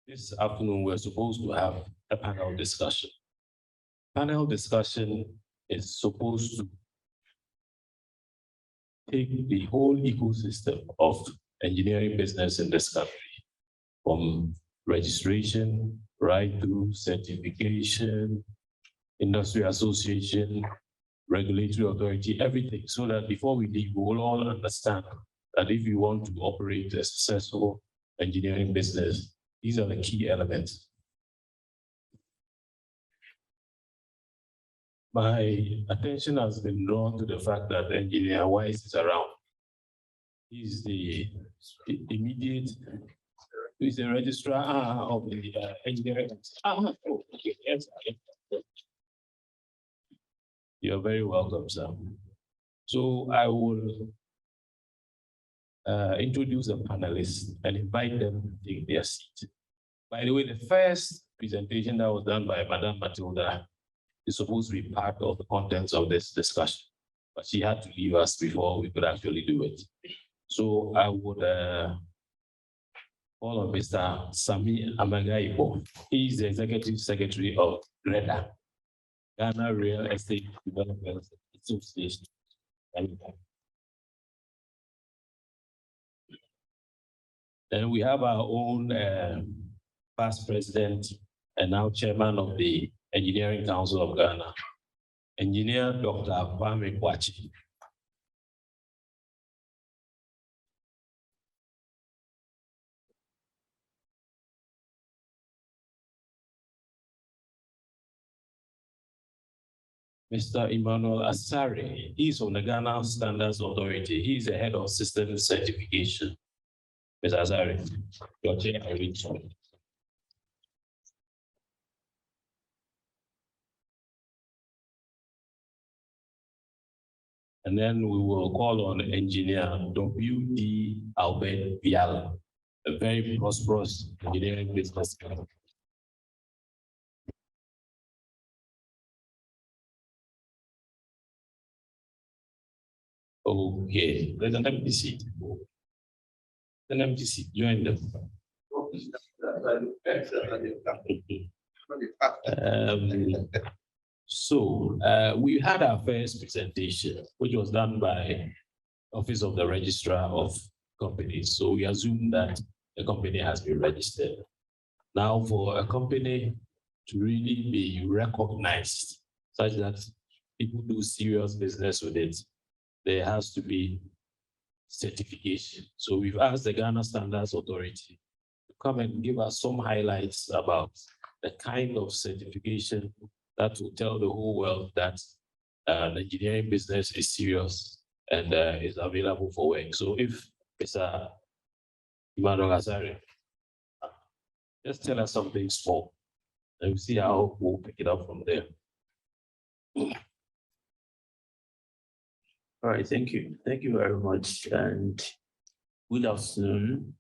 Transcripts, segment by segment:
This afternoon, we're supposed to have a panel discussion. Panel discussion is supposed to take the whole ecosystem of engineering business in this country, from registration right through certification, industry association, regulatory authority, everything, so that before we leave, we will all understand that if you want to operate a successful engineering business, these are the key elements. My attention has been drawn to the fact that Engineer Wise is around. He's the immediate, he's the registrar of the engineering. Oh, okay, yes. You're very welcome, sir. So I will introduce the panelists and invite them to take their seat. By the way, the first presentation that was done by Madame Matilda is supposed to be part of the contents of this discussion, but she had to leave us before we could actually do it. So I would call on Mr. Sami Amagaipo. He's the Executive Secretary of GREDA, Ghana Real Estate Developers Association. Then we have our own past president and now chairman of the Engineering Council of Ghana, Engineer Dr. Kwame Kwachi. Mr. Emmanuel Asari, he's from the Ghana Standards Authority. He's the head of system certification. Mr. Asari, your chair, I read sorry. And then we will call on Engineer W.D. Albert Viala, a very prosperous engineering business. Okay, there's an empty seat. An empty seat, join them. So we had our first presentation, which was done by Office of the Registrar of Companies. So we assume that the company has been registered. Now, for a company to really be recognized, such that people do serious business with it, there has to be certification. So we've asked the Ghana Standards Authority to come and give us some highlights about the kind of certification that will tell the whole world that the engineering business is serious and is available for work. So if Mr. Emmanuel Asari, just tell us something small, and we'll see how we'll pick it up from there. All right, thank you. Thank you very much. And good afternoon,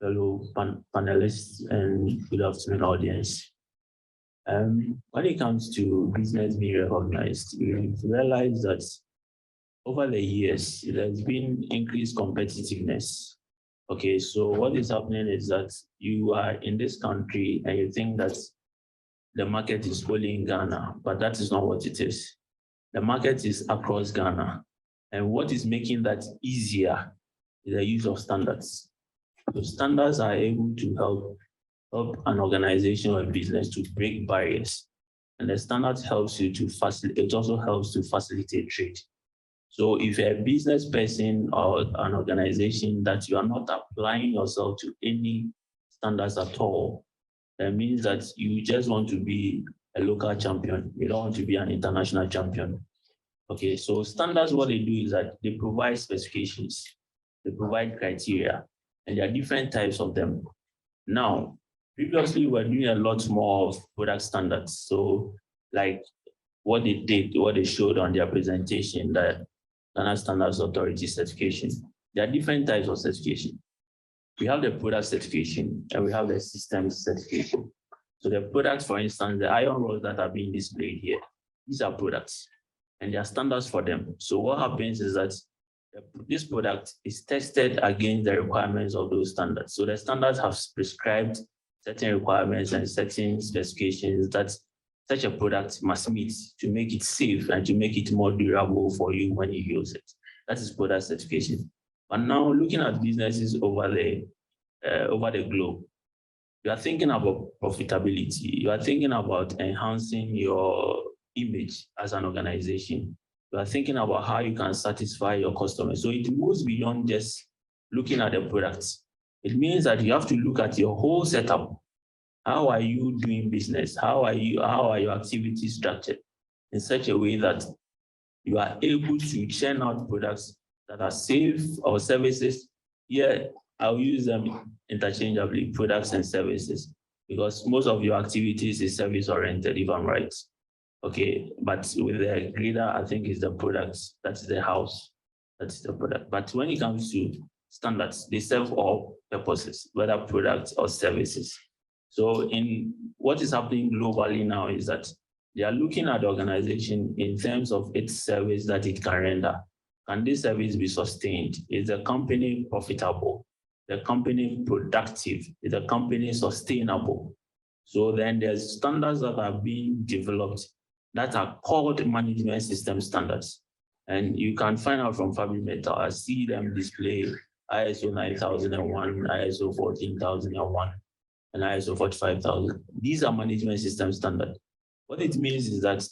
fellow panelists, and good afternoon, audience. When it comes to business being recognized, we realize that over the years, there's been increased competitiveness. Okay, so what is happening is that you are in this country and you think that the market is only in Ghana, but that is not what it is. The market is across Ghana. And what is making that easier is the use of standards. So standards are able to help an organization or a business to break barriers. And the standards helps you to facilitate, it also helps to facilitate trade. So if you're a business person or an organization that you are not applying yourself to any standards at all, that means that you just want to be a local champion. You don't want to be an international champion. Okay, so standards, what they do is that they provide specifications, they provide criteria, and there are different types of them. Now, previously, we were doing a lot more of product standards. So like what they did, what they showed on their presentation, that Ghana Standards Authority certification. There are different types of certification. We have the product certification and we have the systems certification. So the products, for instance, the iron rods that are being displayed here, these are products and there are standards for them. So what happens is that this product is tested against the requirements of those standards. So the standards have prescribed certain requirements and certain specifications that such a product must meet to make it safe and to make it more durable for you when you use it. That is product certification. But now looking at businesses over the globe, you are thinking about profitability. You are thinking about enhancing your image as an organization. You are thinking about how you can satisfy your customers. So it moves beyond just looking at the products. It means that you have to look at your whole setup. How are you doing business? How are your activities structured in such a way that you are able to churn out products that are safe, or services? Yeah, I'll use them interchangeably, products and services, because most of your activities is service oriented, if I'm right. Okay, but with the greater, I think is the products, that's the house, that's the product. But when it comes to standards, they serve all purposes, whether products or services. So in what is happening globally now is that they are looking at the organization in terms of its service that it can render. Can this service be sustained? Is the company profitable? The company productive? Is the company sustainable? So then there's standards that are being developed that are called management system standards. And you can find out from Fabric Metal. I see them display ISO 9001, ISO 14001, and ISO 45000. These are management system standards. What it means is that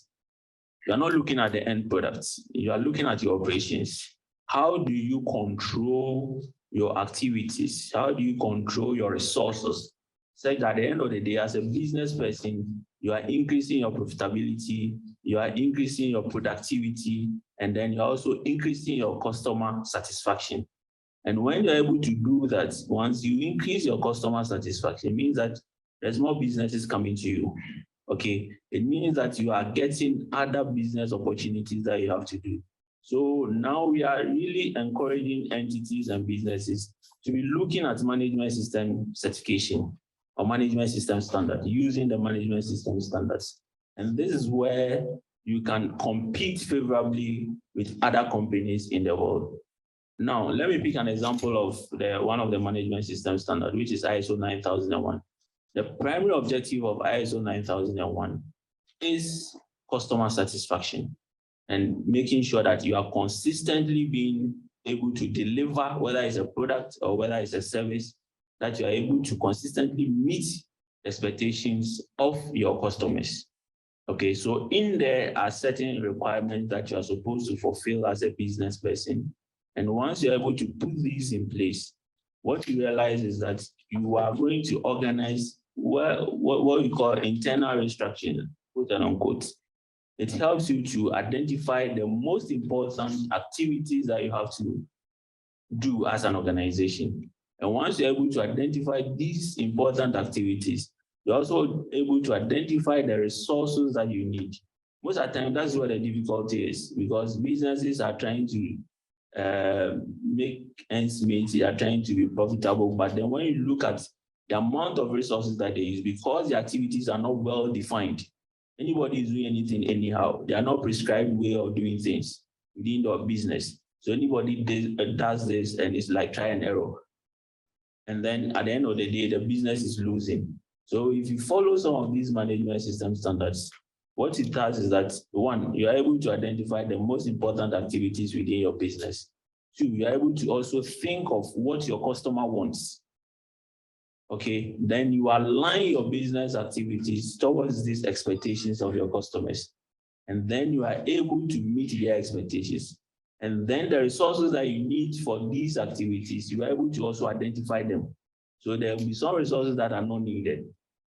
you are not looking at the end products. You are looking at your operations. How do you control your activities? How do you control your resources? Such that at the end of the day, as a business person, you are increasing your profitability, you are increasing your productivity, and then you're also increasing your customer satisfaction. And when you're able to do that, once you increase your customer satisfaction, it means that there's more businesses coming to you. Okay, it means that you are getting other business opportunities that you have to do. So now we are really encouraging entities and businesses to be looking at management system certification or management system standard, using the management system standards. And this is where you can compete favorably with other companies in the world. Now, let me pick an example of one of the management system standard, which is ISO 9001. The primary objective of ISO 9001 is customer satisfaction and making sure that you are consistently being able to deliver, whether it's a product or whether it's a service, that you are able to consistently meet expectations of your customers. Okay, so in there are certain requirements that you are supposed to fulfill as a business person. And once you're able to put these in place, what you realize is that you are going to organize what we call internal restructuring, quote and unquote. It helps you to identify the most important activities that you have to do as an organization. And once you're able to identify these important activities, you're also able to identify the resources that you need. Most of the time, that's where the difficulty is, because businesses are trying to make ends meet, they are trying to be profitable. But then when you look at the amount of resources that they use, because the activities are not well defined, anybody is doing anything anyhow. They are not prescribed way of doing things within the business. So anybody does this and it's like try and error. And then at the end of the day, the business is losing. So if you follow some of these management system standards, what it does is that, one, you are able to identify the most important activities within your business. Two, you are able to also think of what your customer wants. Okay, then you align your business activities towards these expectations of your customers. And then you are able to meet their expectations. And then the resources that you need for these activities, you are able to also identify them. So there will be some resources that are not needed.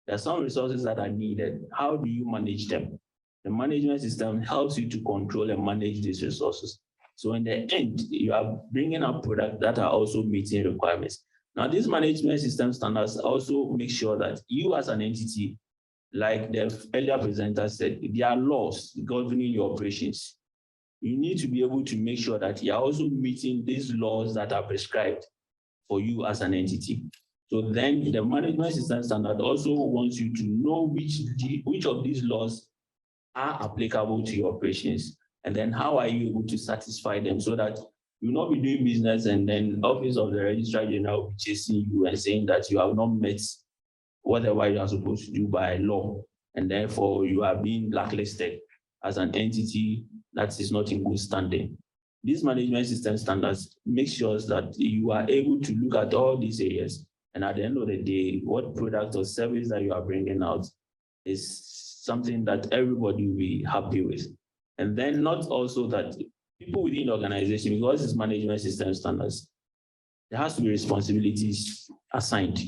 There are some resources that are needed. How do you manage them? The management system helps you to control and manage these resources. So in the end, you are bringing up products that are also meeting requirements. Now, these management system standards also make sure that you as an entity, like the earlier presenter said, there are laws governing your operations. You need to be able to make sure that you are also meeting these laws that are prescribed for you as an entity. So then the management system standard also wants you to know which of these laws are applicable to your operations, and then how are you able to satisfy them, so that you will not be doing business and then Office of the Registrar General will be chasing you and saying that you have not met whatever you are supposed to do by law, and therefore you are being blacklisted as an entity that is not in good standing. These management system standards make sure that you are able to look at all these areas, and at the end of the day, what product or service that you are bringing out is something that everybody will be happy with. And then not also that people within the organization, because it's management system standards, there has to be responsibilities assigned.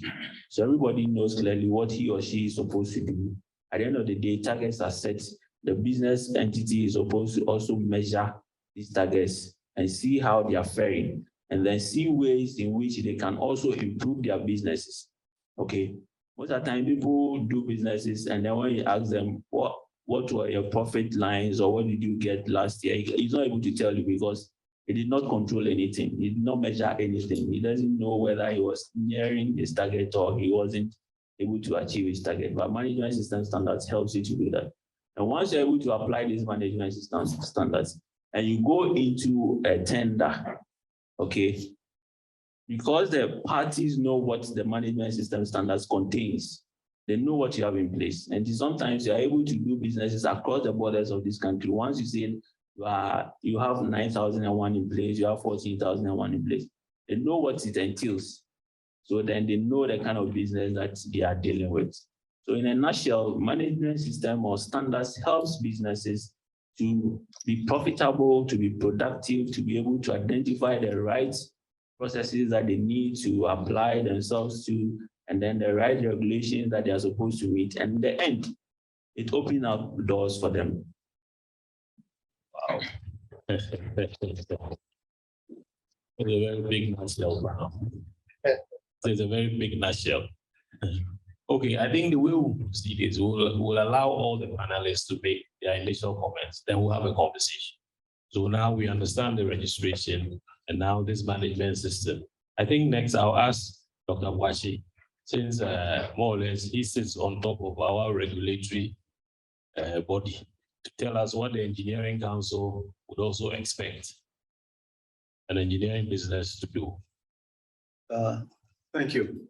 So everybody knows clearly what he or she is supposed to do. At the end of the day, targets are set. The business entity is supposed to also measure these targets and see how they are faring, and then see ways in which they can also improve their businesses. Okay. Most of the time, people do businesses, and then when you ask them what were your profit lines or what did you get last year, he's not able to tell you because he did not control anything. He did not measure anything. He doesn't know whether he was nearing his target or he wasn't able to achieve his target. But management system standards helps you to do that. And once you're able to apply these management system standards and you go into a tender, okay, because the parties know what the management system standards contains, they know what you have in place. And sometimes you are able to do businesses across the borders of this country. Once you say you have 9,001 in place, you have 14,001 in place, they know what it entails. So then they know the kind of business that they are dealing with. So in a nutshell, management system or standards helps businesses to be profitable, to be productive, to be able to identify the right processes that they need to apply themselves to, and then the right regulations that they are supposed to meet. And in the end, it opens up doors for them. Wow. It's a very big nutshell. It's a very big nutshell. Okay, I think the way we'll proceed is we'll allow all the panelists to make their initial comments, then we'll have a conversation. So now we understand the registration and now this management system. I think next I'll ask Dr. Boakye, since more or less he sits on top of our regulatory body, to tell us what the Engineering Council would also expect an engineering business to do. Thank you.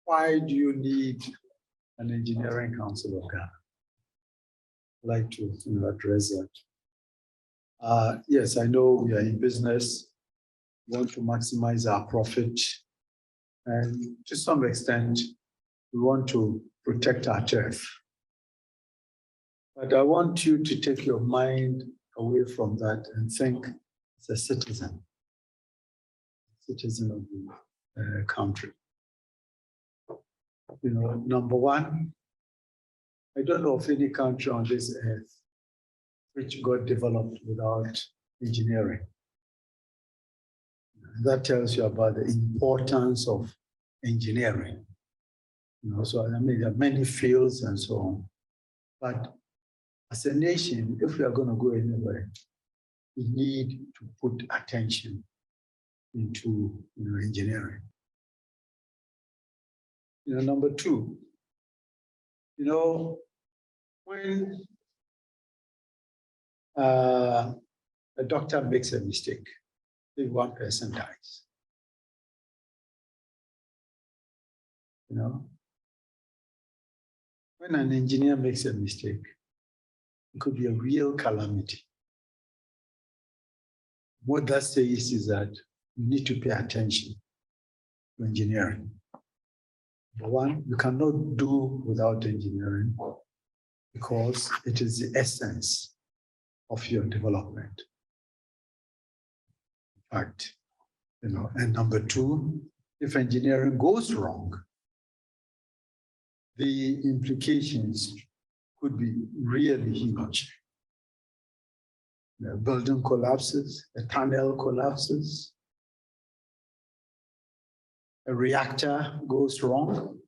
Why do you need an Engineering Council of Ghana? I'd like to address that. Yes, I know we are in business, we want to maximize our profit, and to some extent, we want to protect our turf. But I want you to take your mind away from that and think as a citizen of the country. You know, number one, I don't know of any country on this earth which got developed without engineering. That tells you about the importance of engineering. You know, so I mean, there are many fields and so on. But as a nation, if we are going to go anywhere, we need to put attention into engineering. Number two, when a doctor makes a mistake, if one person dies, when an engineer makes a mistake, it could be a real calamity. What that says is that you need to pay attention to engineering. One, you cannot do without engineering because it is the essence of your development. In fact, and number two, if engineering goes wrong, the implications could be really huge. A building collapses, a tunnel collapses, a reactor goes wrong.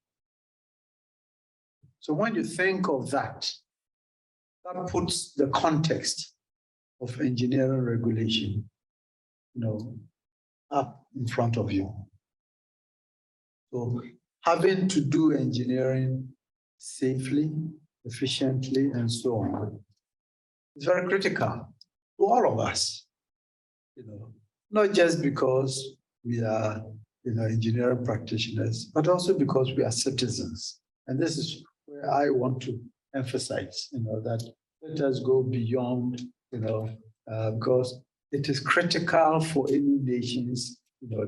So when you think of that, that puts the context of engineering regulation, up in front of you. So having to do engineering safely, efficiently, and so on is very critical to all of us. Not just because we are engineering practitioners, but also because we are citizens. And this is where I want to emphasize, that let us go beyond, because it is critical for any nation's,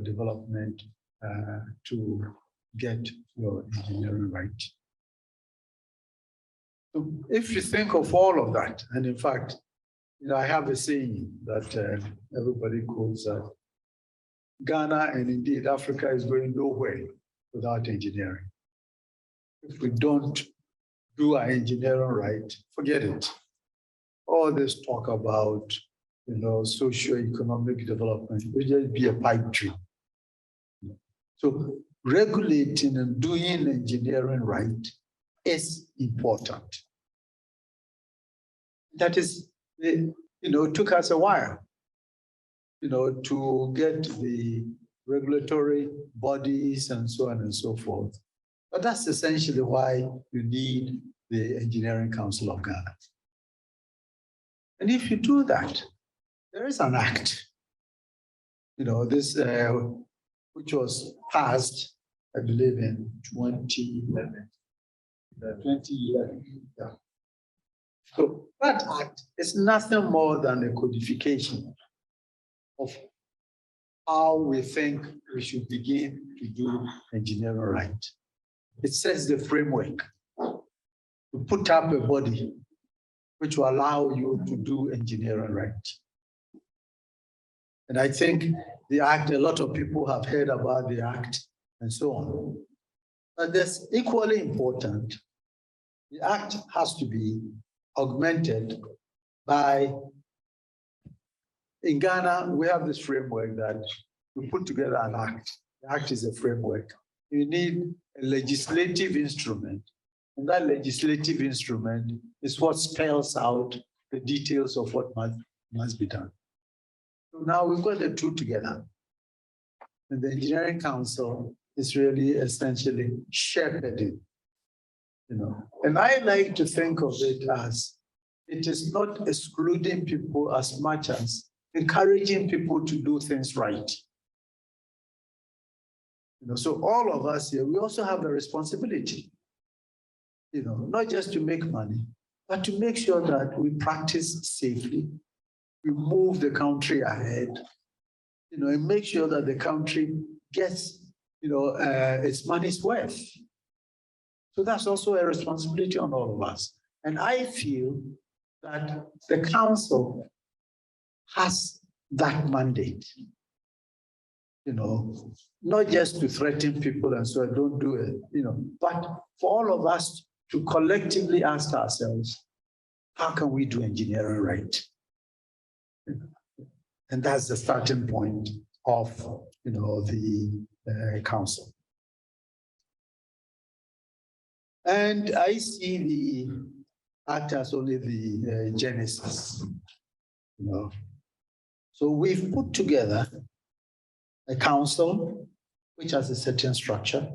development to get your engineering right. So if you think of all of that, and in fact, I have a saying that everybody quotes that Ghana and indeed Africa is going nowhere without engineering. If we don't do our engineering right, forget it. All this talk about, socio-economic development will just be a pipe dream. So regulating and doing engineering right is important. That is, it took us a while, to get the regulatory bodies and so on and so forth. But that's essentially why you need the Engineering Council of Ghana. And if you do that, there is an act, this, which was passed, I believe, in 2011. 2011, yeah. So that act is nothing more than a codification of how we think we should begin to do engineering right. It sets the framework to put up a body which will allow you to do engineering right. And I think the act, a lot of people have heard about the act and so on. But that's equally important. The act has to be augmented by, in Ghana, we have this framework that we put together an act. The act is a framework. You need a legislative instrument, and that legislative instrument is what spells out the details of what must be done. So now we've got the two together. And the Engineering Council is really essentially shepherding. And I like to think of it as it is not excluding people as much as encouraging people to do things right. So all of us here, we also have a responsibility, not just to make money, but to make sure that we practice safely, we move the country ahead, and make sure that the country gets, its money's worth. So that's also a responsibility on all of us. And I feel that the council has that mandate, not just to threaten people and so don't do it, but for all of us to collectively ask ourselves, how can we do engineering right? And that's the starting point of, the council. And I see the act as only the genesis, So we've put together a council which has a certain structure.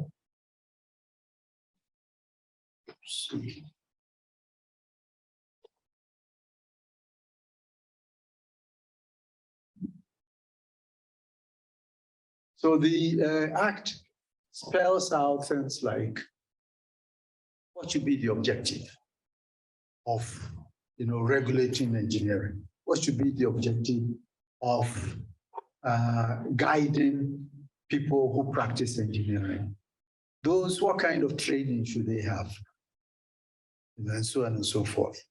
So the act spells out things like what should be the objective of regulating engineering? What should be the objective of guiding people who practice engineering? Those, what kind of training should they have? And so on and so forth.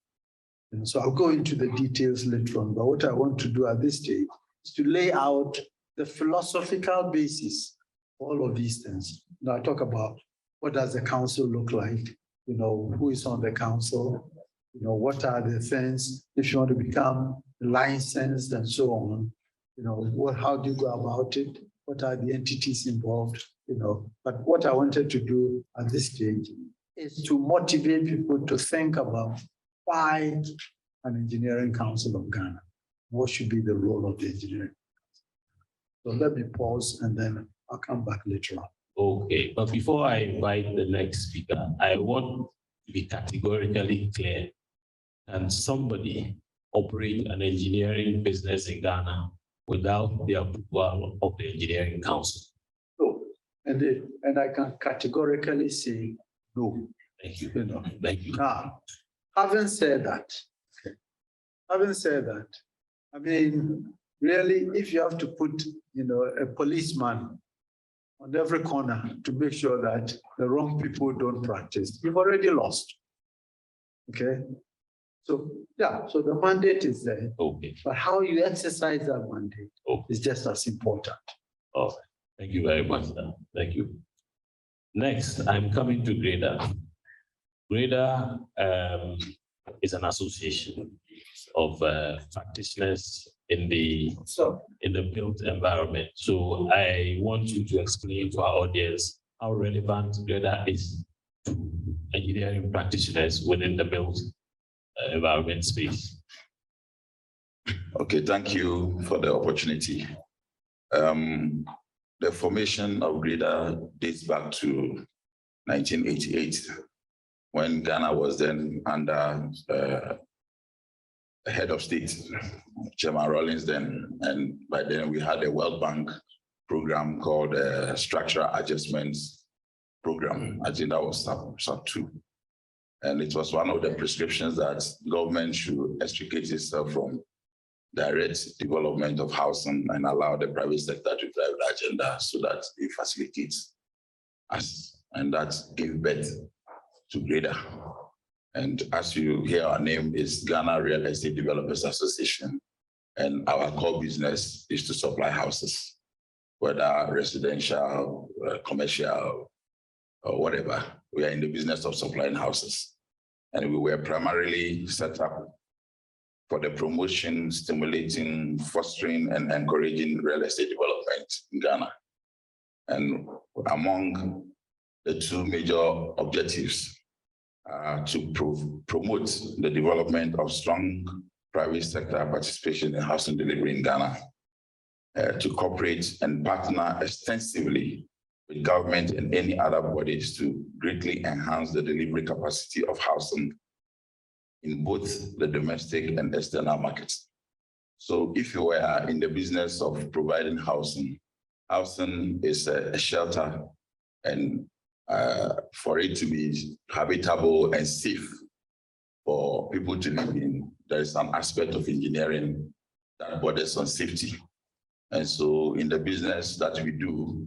And so I'll go into the details later on, but what I want to do at this stage is to lay out the philosophical basis for all of these things. Now I talk about what does the council look like? Who is on the council? What are the things if you want to become licensed and so on? How do you go about it? What are the entities involved? But what I wanted to do at this stage is to motivate people to think about why an Engineering Council of Ghana. What should be the role of the Engineering Council? So let me pause and then I'll come back later on. Okay, but before I invite the next speaker, I want to be categorically clear. Can somebody operate an engineering business in Ghana without the approval of the Engineering Council? So And I can categorically say no, Thank you. you know. Thank you. Now, having said that, I mean, really, if you have to put, a policeman on every corner to make sure that the wrong people don't practice, you've already lost. Okay? So, yeah, so the mandate is there, Okay. but how you exercise that mandate Okay. is just as important. All right. Thank you very much. Sir. Thank you. Next, I'm coming to Grader. Grader is an association of practitioners in the built environment. So I want you to explain to our audience how relevant Grader is to engineering practitioners within the built environment space. Okay, thank you for the opportunity. The formation of Grader dates back to 1988, when Ghana was then under head of state, Chairman Rawlings then, and by then we had a World Bank program called Structural Adjustments Program. I think that was sub 2. And it was one of the prescriptions that government should extricate itself from direct development of housing and allow the private sector to drive the agenda so that it facilitates us. And that gave birth to Grader. And as you hear, our name is Ghana Real Estate Developers Association. And our core business is to supply houses, whether residential, commercial, or whatever. We are in the business of supplying houses. And we were primarily set up for the promotion, stimulating, fostering, and encouraging real estate development in Ghana. And among the 2 major objectives are to promote the development of strong private sector participation in housing delivery in Ghana, to cooperate and partner extensively with government and any other bodies to greatly enhance the delivery capacity of housing in both the domestic and external markets. So if you were in the business of providing housing, housing is a shelter, and for it to be habitable and safe for people to live in, there is an aspect of engineering that borders on safety. And so in the business that we do,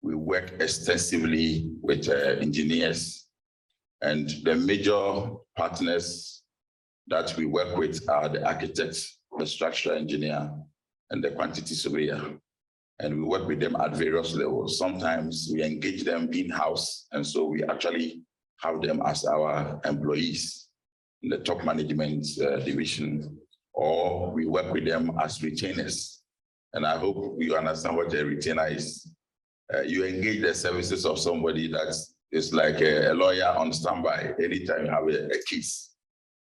we work extensively with engineers, and the major partners that we work with are the architects, the structural engineer, and the quantity surveyor. And we work with them at various levels. Sometimes we engage them in-house, and so we actually have them as our employees in the top management division, or we work with them as retainers. And I hope you understand what a retainer is. You engage the services of somebody that is like a lawyer on standby. Anytime you have a case,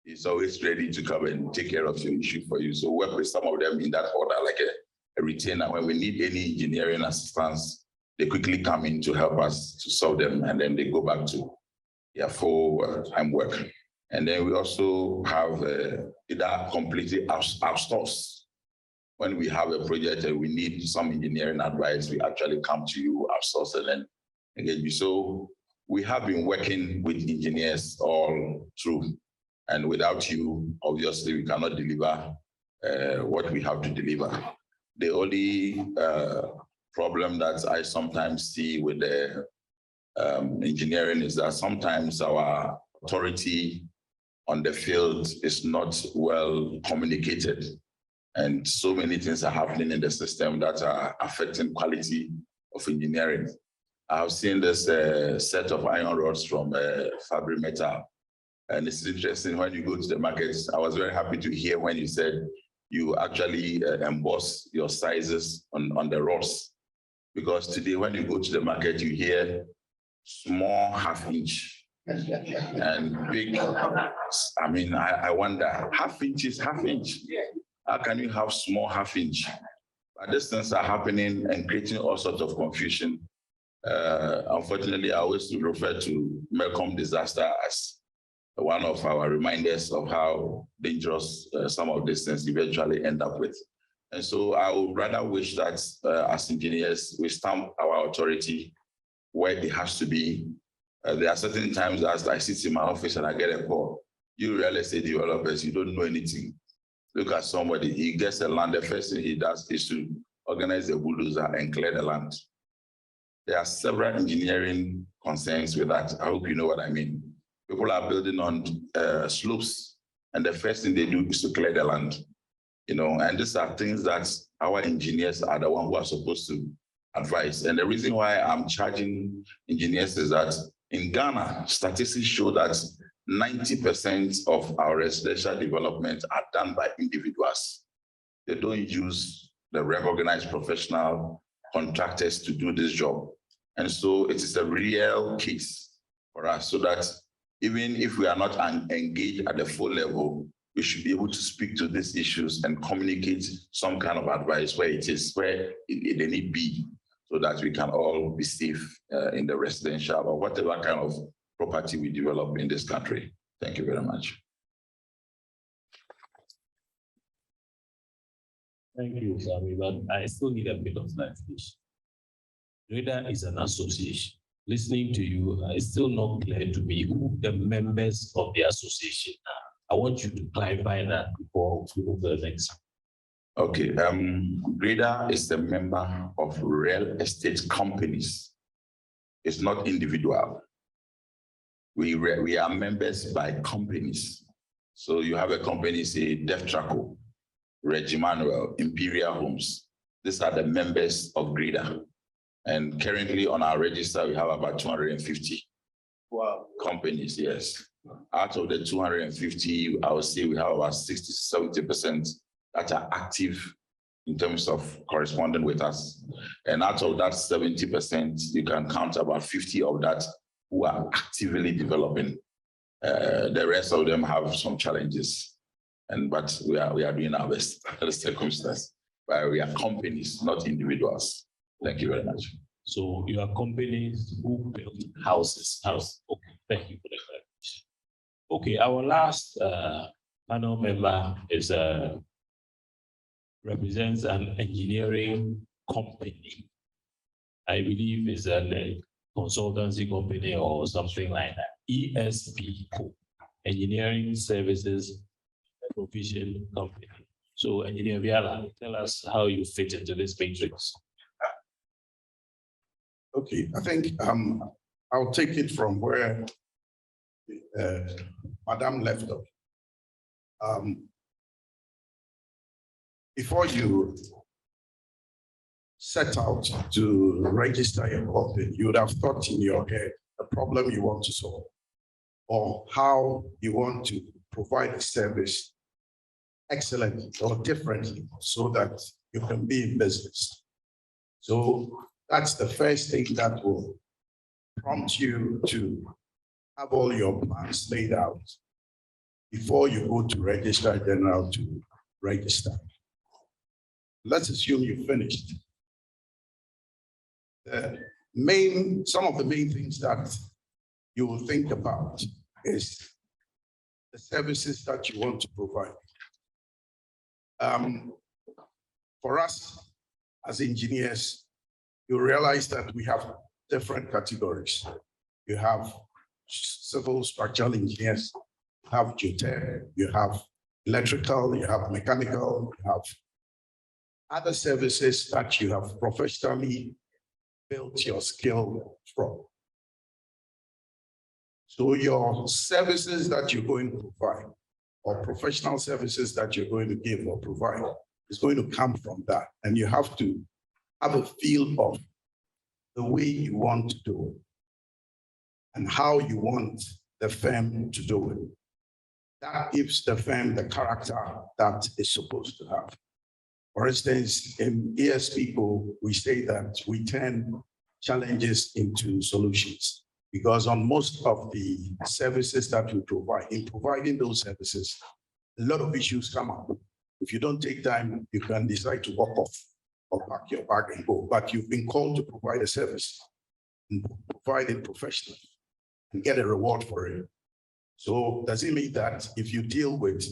he's always ready to come and take care of your issue for you. So work with some of them in that order, like a retainer. When we need any engineering assistance, they quickly come in to help us to solve them, and then they go back to their full-time work. And then we also have either completely outsourced. When we have a project and we need some engineering advice, we actually come to you, outsource, and then engage you. So we have been working with engineers all through. And without you, obviously, we cannot deliver what we have to deliver. The only problem that I sometimes see with the engineering is that sometimes our authority on the field is not well communicated. And so many things are happening in the system that are affecting quality of engineering. I've seen this set of iron rods from Fabric Metal. And it's interesting when you go to the markets. I was very happy to hear when you said you actually emboss your sizes on the rods. Because today, when you go to the market, you hear small half-inch and big. I mean, I wonder, half-inch is half-inch. How can you have small half-inch? But these things are happening and creating all sorts of confusion. Unfortunately, I always refer to Melcombe disaster as one of our reminders of how dangerous some of these things eventually end up with. And so I would rather wish that as engineers, we stamp our authority where it has to be. There are certain times that I sit in my office and I get a call. You real estate developers, you don't know anything. Look at somebody, he gets the land, the first thing he does is to organize the bulldozer and clear the land. There are several engineering concerns with that. I hope you know what I mean. People are building on slopes, and the first thing they do is to clear the land. You know, and these are things that our engineers are the ones who are supposed to advise. And the reason why I'm charging engineers is that in Ghana, statistics show that 90% of our residential development are done by individuals. They don't use the recognized professional contractors to do this job. And so it is a real case for us, so that even if we are not engaged at the full level, we should be able to speak to these issues and communicate some kind of advice where it is, where they need be, so that we can all be safe in the residential or whatever kind of property we develop in this country. Thank you very much. Thank you, Sami, but I still need a bit of clarification. GRIDA is an association. Listening to you, it's still not clear to me who the members of the association are. I want you to clarify that before we move to the next. Okay, GRIDA is a member of real estate companies. It's not individual. We are members by companies. So you have a company, say Deftraco, Reggie Manuel, Imperial Homes. These are the members of GRIDA. And currently on our register, we have about 250 companies, yes. Out of the 250, I would say we have about 60 to 70% that are active in terms of corresponding with us. And out of that 70%, you can count about 50 of that who are actively developing. The rest of them have some challenges, but we are doing our best under the circumstances. But we are companies, not individuals. Thank you very much. So you are companies who build houses. Okay, thank you for the clarification. Okay, our last panel member is represents an engineering company. I believe it's a consultancy company or something like that. ESP, Engineering Services Provision Company. So, Engineer Viala, tell us how you fit into this matrix. Okay, I think I'll take it from where Madam left off. Before you set out to register your company, you would have thought in your head the problem you want to solve or how you want to provide a service excellently or differently so that you can be in business. So that's the first thing that will prompt you to have all your plans laid out before you go to Registrar General to register. Let's assume you finished. Some of the main things that you will think about is the services that you want to provide. For us as engineers, you realize that we have different categories. You have civil structural engineers, you have geotech, you have electrical, you have mechanical, you have other services that you have professionally built your skill from. So your services that you're going to provide or professional services that you're going to give or provide is going to come from that. And you have to have a feel of the way you want to do it and how you want the firm to do it. That gives the firm the character that it's supposed to have. For instance, in ESP, we say that we turn challenges into solutions, because on most of the services that we provide, in providing those services, a lot of issues come up. If you don't take time, you can decide to walk off or pack your bag and go, but you've been called to provide a service and provide it professionally and get a reward for it. So does it mean that if you deal with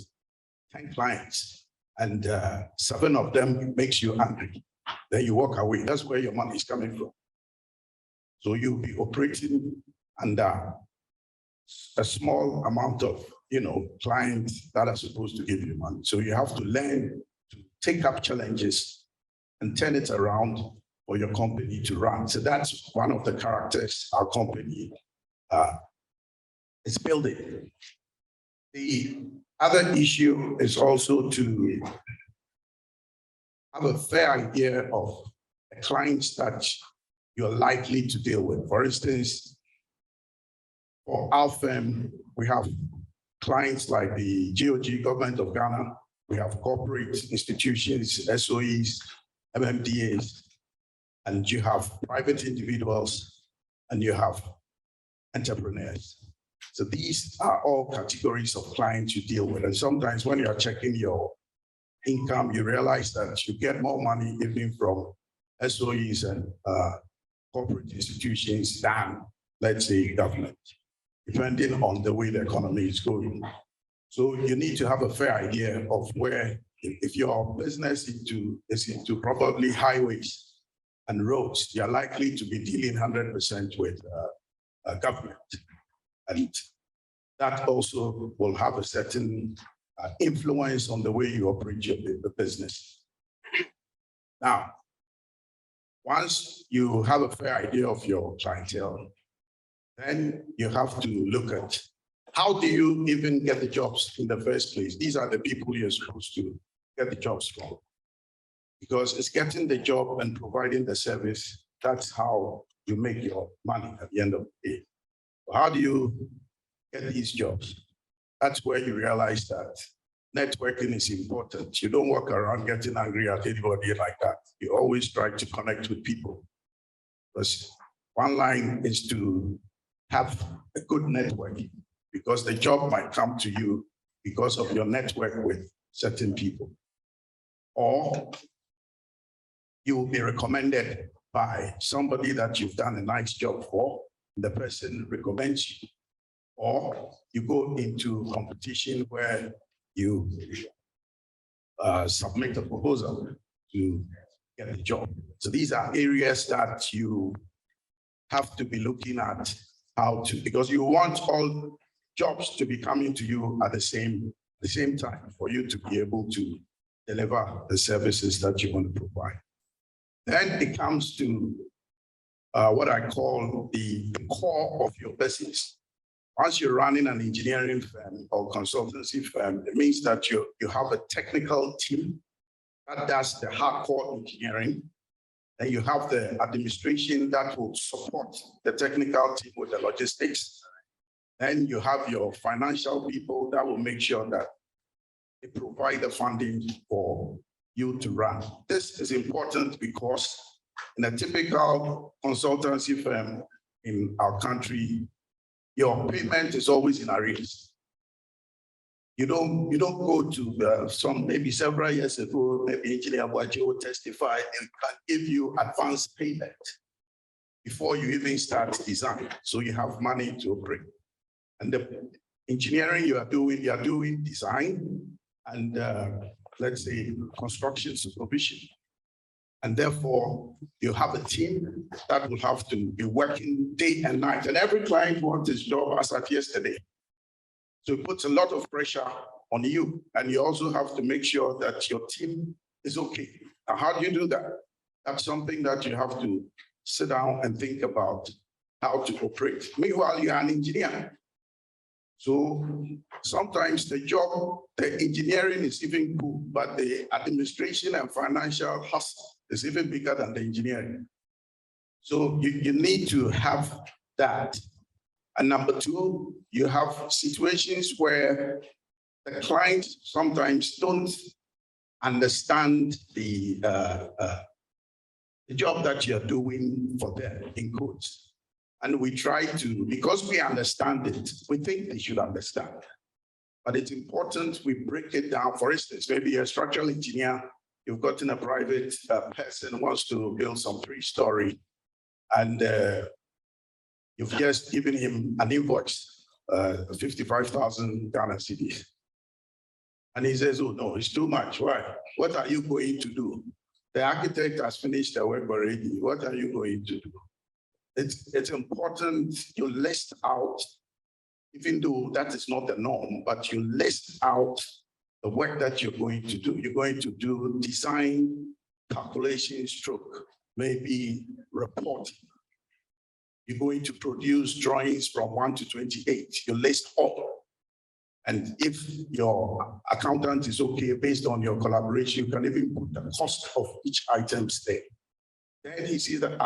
10 clients and 7 of them makes you angry, then you walk away? That's where your money is coming from. So you'll be operating under a small amount of, clients that are supposed to give you money. So you have to learn to take up challenges and turn it around for your company to run. So that's one of the characters our company is building. The other issue is also to have a fair idea of the clients that you're likely to deal with. For instance, for our firm, we have clients like the GOG, Government of Ghana. We have corporate institutions, SOEs, MMDAs, and you have private individuals, and you have entrepreneurs. So these are all categories of clients you deal with. And sometimes when you're checking your income, you realize that you get more money even from SOEs and corporate institutions than, let's say, government, depending on the way the economy is going. So you need to have a fair idea of where, if your business is into probably highways and roads, you're likely to be dealing 100% with government. And that also will have a certain influence on the way you operate the business. Now, once you have a fair idea of your clientele, then you have to look at how do you even get the jobs in the first place? These are the people you're supposed to get the jobs from. Because it's getting the job and providing the service, that's how you make your money at the end of the day. How do you get these jobs? That's where you realize that networking is important. You don't walk around getting angry at anybody like that. You always try to connect with people. Because one line is to have a good networking, because the job might come to you because of your network with certain people. Or you will be recommended by somebody that you've done a nice job for, the person recommends you. Or you go into competition where you submit a proposal to get the job. So these are areas that you have to be looking at how to, because you want all jobs to be coming to you at the same time for you to be able to deliver the services that you want to provide. Then it comes to what I call the core of your business. Once you're running an engineering firm or consultancy firm, it means that you have a technical team that does the hardcore engineering. Then you have the administration that will support the technical team with the logistics. Then you have your financial people that will make sure that they provide the funding for you to run. This is important because in a typical consultancy firm in our country, your payment is always in arrears. You don't go to maybe several years ago, maybe Engineer Boachi will testify and can give you advance payment before you even start design. So you have money to operate. And the engineering you are doing design and let's say construction supervision. And therefore, you have a team that will have to be working day and night. And every client wants his job as at yesterday. So it puts a lot of pressure on you. And you also have to make sure that your team is okay. Now, how do you do that? That's something that you have to sit down and think about how to operate. Meanwhile, you are an engineer. So sometimes the job, the engineering is even cool, but the administration and financial hustle is even bigger than the engineering. So you need to have that. And number two, you have situations where the client sometimes don't understand the job that you're doing for them, in quotes. And we try to, because we understand it, we think they should understand. But it's important we break it down. For instance, maybe a structural engineer, you've gotten a private person who wants to build some 3-story, and you've just given him an invoice, 55,000 Ghana cedis. And he says, oh no, it's too much. Why? What are you going to do? The architect has finished the work already. What are you going to do? it's important you list out, even though that is not the norm, but you list out the work that you're going to do. You're going to do design, calculation, stroke, maybe reporting. You're going to produce drawings from 1 to 28. You list all. And if your accountant is okay, based on your collaboration, you can even put the cost of each item there. Then he sees that,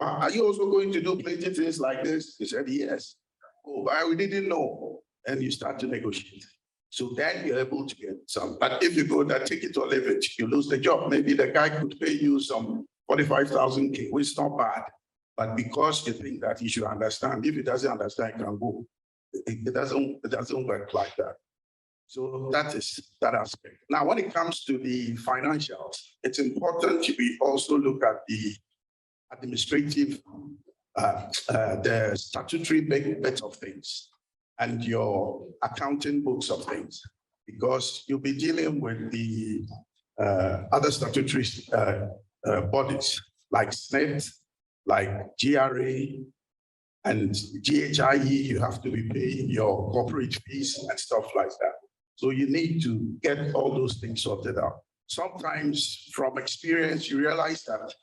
are you also going to do plenty things like this? He said, yes. Oh, but we didn't know. And you start to negotiate. So then you're able to get some. But if you go that take it or leave it, you lose the job. Maybe the guy could pay you some 45,000 K, which is not bad. But because you think that he should understand, if he doesn't understand, he can go. It doesn't work like that. So that is that aspect. Now, when it comes to the financials, it's important we also look at the administrative, the statutory bits of things and your accounting books of things, because you'll be dealing with the other statutory bodies like SNET, like GRA, and GHIE. You have to be paying your corporate fees and stuff like that. So you need to get all those things sorted out. Sometimes from experience, you realize that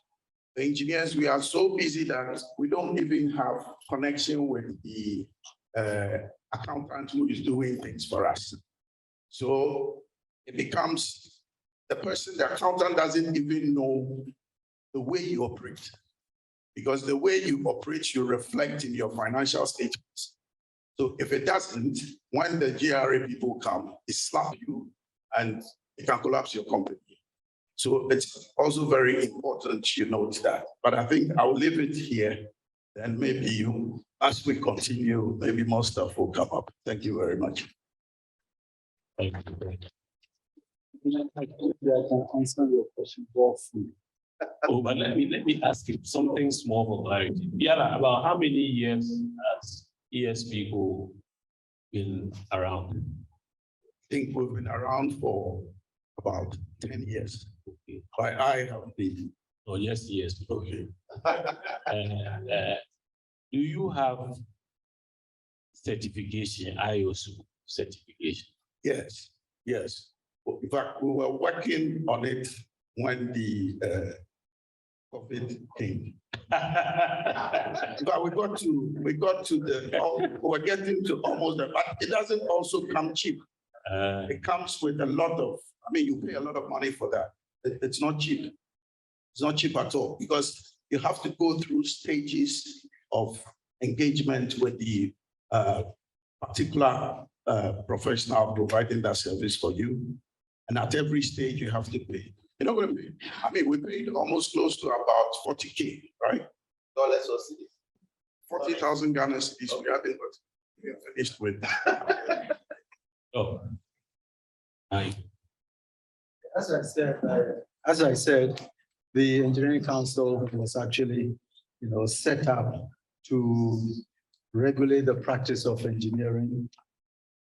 the engineers, we are so busy that we don't even have connection with the accountant who is doing things for us. So it becomes the accountant doesn't even know the way you operate, because the way you operate, you reflect in your financial statements. So if it doesn't, when the GRA people come, it slap you and it can collapse your company. So it's also very important you note that. But I think I'll leave it here. Then maybe as we continue, maybe more stuff will come up. Thank you very much. Thank you. I can answer your question roughly. Oh, but let me ask you something small for clarity. Yeah, about how many years has ESPGO been around? I think we've been around for about 10 years. Okay. I have been. Oh, yes, yes. Okay. Do you have certification, IOSU certification? Yes, yes. In fact, we were working on it when the COVID came. But we got to we're getting to almost that, but it doesn't also come cheap. It comes with a lot of, you pay a lot of money for that. It's not cheap. It's not cheap at all, because you have to go through stages of engagement with the particular professional providing that service for you. And at every stage, you have to pay. You're not going to pay. We paid almost close to about 40K, right? Dollars or cedis. 40,000 Ghana cedis. We are finished with. Oh. Hi. As I said, the Engineering Council was actually, set up to regulate the practice of engineering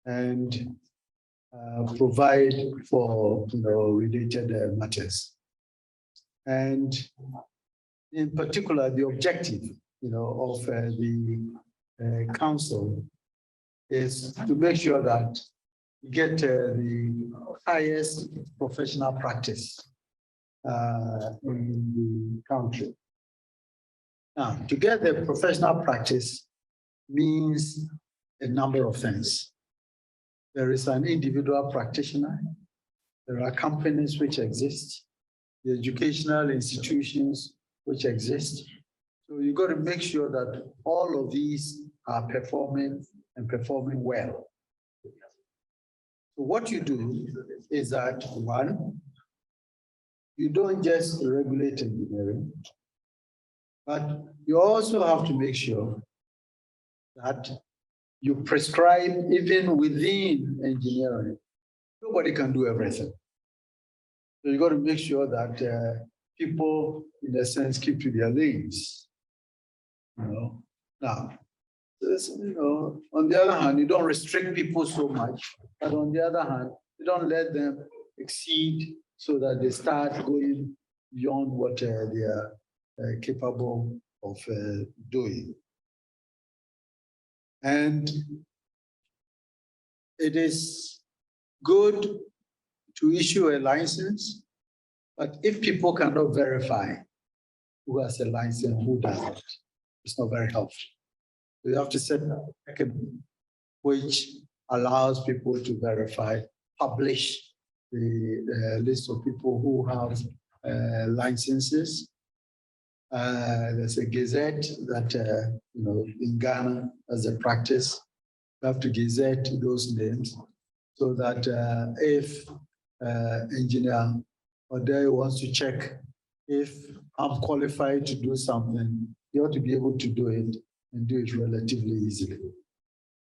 and provide for related matters. And in particular, the objective of the council is to make sure that you get the highest professional practice in the country. Now, to get the professional practice means a number of things. There is an individual practitioner. There are companies which exist, the educational institutions which exist. So you got to make sure that all of these are performing and performing well. So what you do is that, one, you don't just regulate engineering, but you also have to make sure that you prescribe even within engineering. Nobody can do everything. So you got to make sure that people, in a sense, keep to their lanes. Now, on the other hand, you don't restrict people so much, but on the other hand, you don't let them exceed so that they start going beyond what they are capable of doing. And it is good to issue a license, but if people cannot verify who has a license, who doesn't, it's not very helpful. You have to set a mechanism which allows people to verify, publish the list of people who have licenses. There's a gazette that, in Ghana as a practice, you have to gazette those names so that if engineer Odei wants to check if I'm qualified to do something, you ought to be able to do it and do it relatively easily.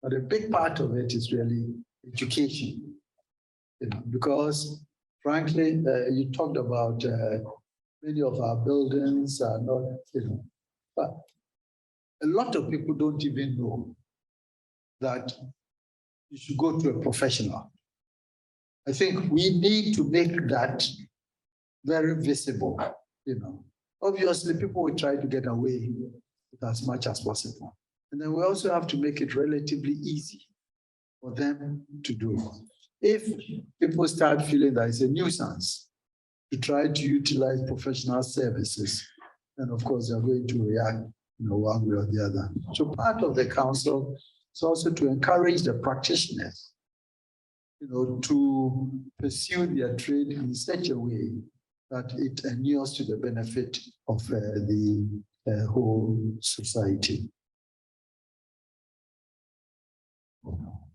But a big part of it is really education, because frankly, you talked about many of our buildings are not, but a lot of people don't even know that you should go to a professional. I think we need to make that very visible, Obviously, people will try to get away with as much as possible. And then we also have to make it relatively easy for them to do. If people start feeling that it's a nuisance to try to utilize professional services, then of course they're going to react one way or the other. So part of the council is also to encourage the practitioners, to pursue their trade in such a way that it inures to the benefit of the whole society.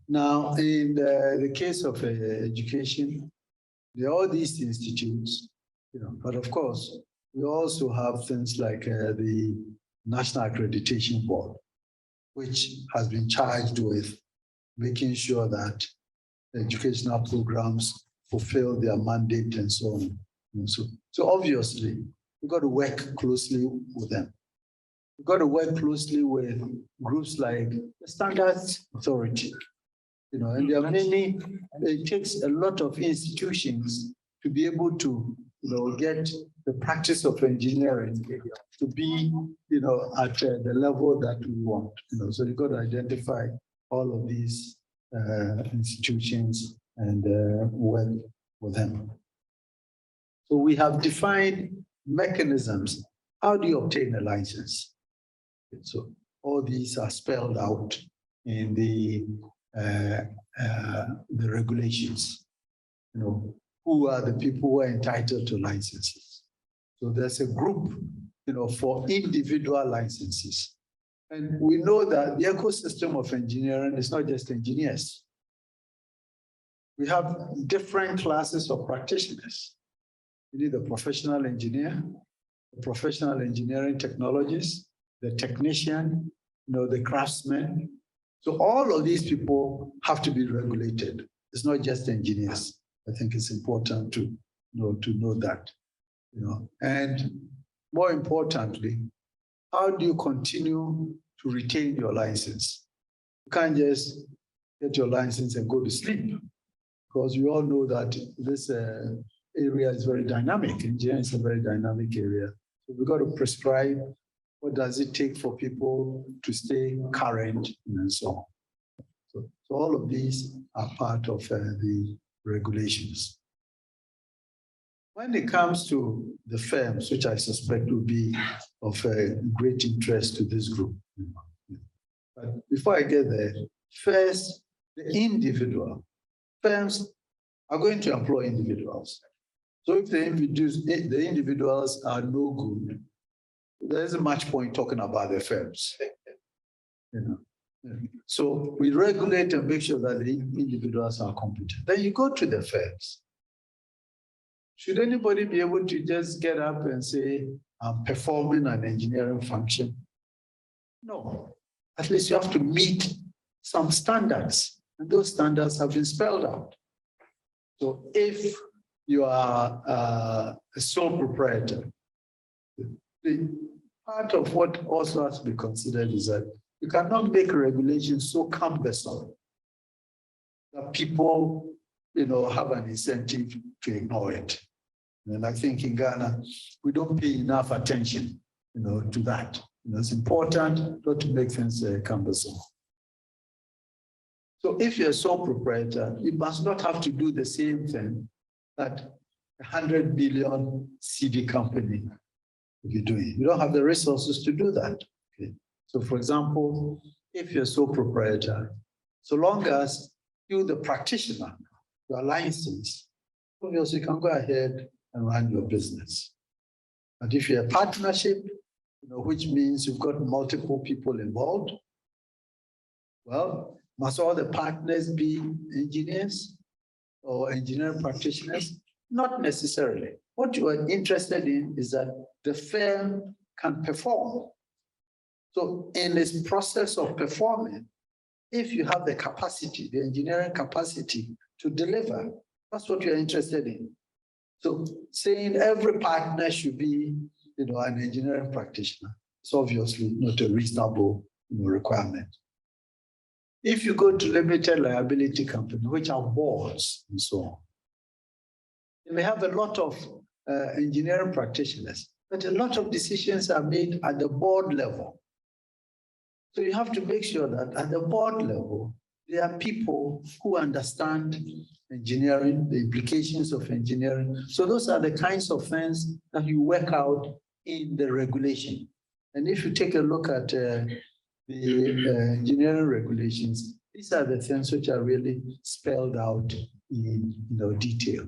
Now, in the case of education, there are all these institutes, but of course, we also have things like the National Accreditation Board, which has been charged with making sure that educational programs fulfill their mandate and so on. So obviously, we've got to work closely with them. We've got to work closely with groups like the Standards Authority, and there are many, it takes a lot of institutions to be able to, get the practice of engineering to be, at the level that we want, so you've got to identify all of these institutions and work with them. So we have defined mechanisms. How do you obtain a license? So all these are spelled out in the regulations. Who are the people who are entitled to licenses? So there's a group, for individual licenses. And we know that the ecosystem of engineering is not just engineers. We have different classes of practitioners. You need a professional engineer, a professional engineering technologist, the technician, the craftsman. So all of these people have to be regulated. It's not just engineers. I think it's important to know that, And more importantly, how do you continue to retain your license? You can't just get your license and go to sleep, because we all know that this area is very dynamic. Engineering is a very dynamic area. So we've got to prescribe what does it take for people to stay current and so on. So all of these are part of the regulations. When it comes to the firms, which I suspect will be of great interest to this group. But before I get there, first, the individual firms are going to employ individuals. So if the individuals are no good, there isn't much point talking about the firms. So we regulate and make sure that the individuals are competent. Then you go to the firms. Should anybody be able to just get up and say, I'm performing an engineering function? No. At least you have to meet some standards, and those standards have been spelled out. So if you are a sole proprietor, the part of what also has to be considered is that you cannot make regulations so cumbersome that people, have an incentive to ignore it. And I think in Ghana, we don't pay enough attention, to that. It's important not to make things cumbersome. So if you're a sole proprietor, you must not have to do the same thing that 100 billion CD company will be doing. You don't have the resources to do that. Okay. So for example, if you're a sole proprietor, so long as you, the practitioner, you are licensed, obviously you can go ahead and run your business. But if you're a partnership, which means you've got multiple people involved, well, must all the partners be engineers or engineering practitioners? Not necessarily. What you are interested in is that the firm can perform. So in this process of performing, if you have the capacity, the engineering capacity to deliver, that's what you're interested in. So saying every partner should be, an engineering practitioner, it's obviously not a reasonable, requirement. If you go to limited liability company, which are boards and so on, they may have a lot of engineering practitioners, but a lot of decisions are made at the board level. So you have to make sure that at the board level, there are people who understand engineering, the implications of engineering. So those are the kinds of things that you work out in the regulation. And if you take a look at the engineering regulations, these are the things which are really spelled out in detail.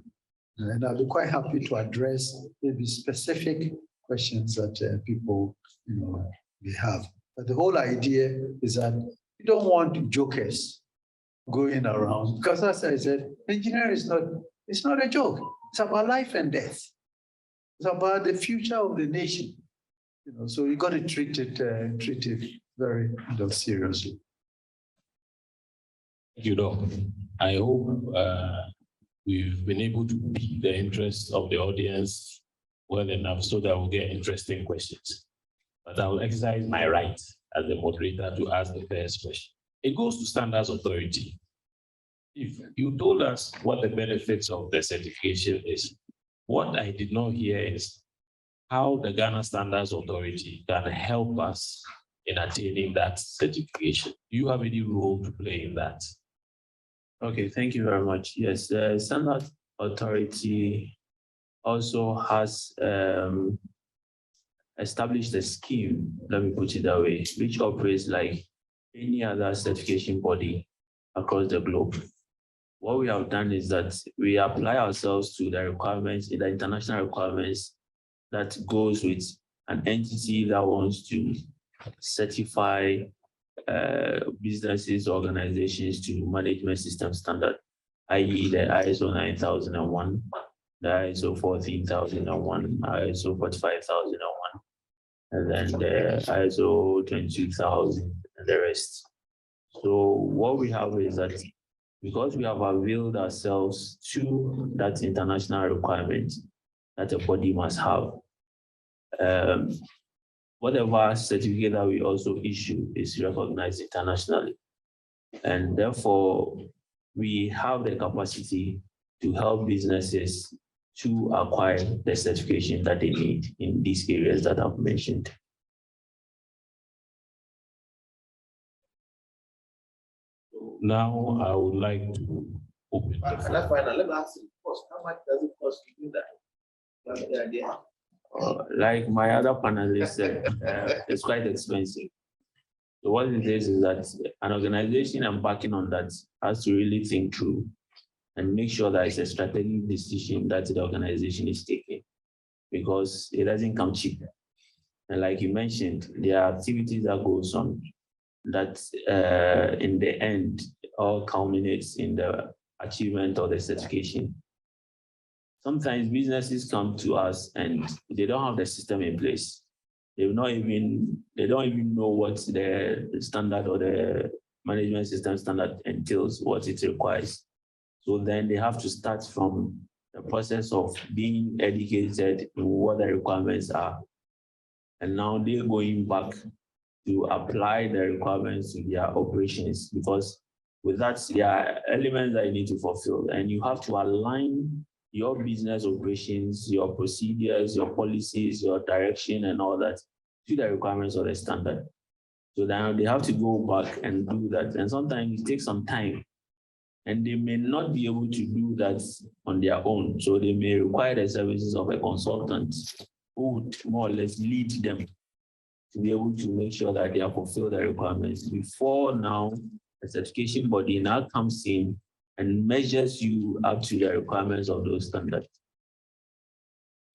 And I'll be quite happy to address maybe specific questions that people may have. But the whole idea is that you don't want jokers going around, because as I said, engineering is not a joke. It's about life and death. It's about the future of the nation. So you got to treat it very seriously. I hope we've been able to pique the interest of the audience well enough so that we'll get interesting questions. But I will exercise my right as the moderator to ask the first question. It goes to Standards Authority. If you told us what the benefits of the certification is, what I did not hear is how the Ghana Standards Authority can help us in attaining that certification. Do you have any role to play in that? Okay, thank you very much. Yes, the Standards Authority also has established a scheme, let me put it that way, which operates like any other certification body across the globe. What we have done is that we apply ourselves to the requirements, the international requirements that goes with an entity that wants to certify businesses, organizations to management system standard, i.e. the ISO 9001, the ISO 14001, ISO 45001, and then the ISO 22000 and the rest. So what we have is that because we have availed ourselves to that international requirement that a body must have, whatever certificate that we also issue is recognized internationally. And therefore, we have the capacity to help businesses to acquire the certification that they need in these areas that I've mentioned. Now, I would like to open. That's fine. Let me ask you first, how much does it cost to do that? You have any idea? Like my other panelists said, it's quite expensive. So what it is that an organization embarking on that has to really think through and make sure that it's a strategic decision that the organization is taking, because it doesn't come cheap. And like you mentioned, there are activities that goes on that in the end all culminates in the achievement of the certification. Sometimes businesses come to us and they don't have the system in place. They don't even know what the standard or the management system standard entails, what it requires. So then they have to start from the process of being educated in what the requirements are. And now they're going back to apply the requirements to their operations, because with that, there are elements that you need to fulfill, and you have to align your business operations, your procedures, your policies, your direction, and all that to the requirements of the standard. So now they have to go back and do that. And sometimes it takes some time. And they may not be able to do that on their own. So they may require the services of a consultant who would more or less lead them to be able to make sure that they have fulfilled the requirements before now the certification body now comes in and measures you up to the requirements of those standards.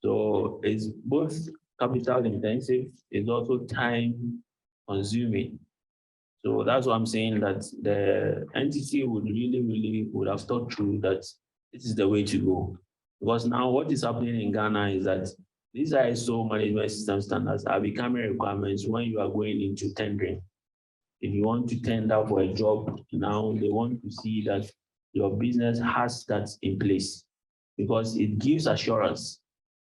So it's both capital intensive, it's also time consuming. So that's why I'm saying that the entity would really would have thought through that this is the way to go. Because now what is happening in Ghana is that these ISO management system standards are becoming requirements when you are going into tendering. If you want to tender for a job now, they want to see that your business has that in place because it gives assurance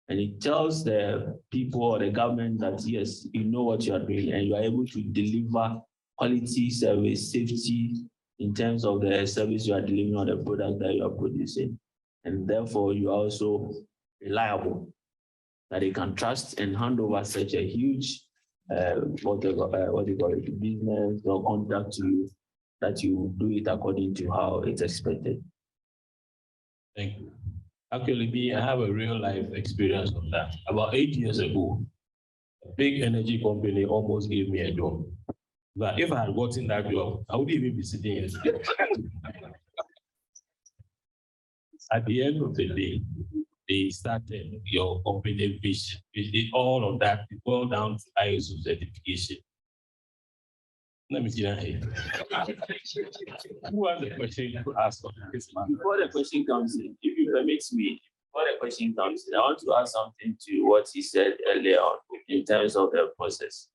and it tells the people or the government that yes, you know what you are doing and you are able to deliver quality service, safety in terms of the service you are delivering or the product that you are producing. And therefore you are also reliable, that they can trust and hand over such a huge what do you call it, business or contract to you, that you do it according to how it's expected. Thank you. Actually, me, I have a real life experience of that. About 8 years ago, a big energy company almost gave me a job. But if I had gotten that job, I wouldn't even be sitting here today. At the end of the day, they started your company vision. All of that, it boiled down to ISO certification. Let me see that here. Who has the question to ask on this man? Before the question comes in, if you permit me, before the question comes in, I want to add something to what he said earlier on in terms of the process.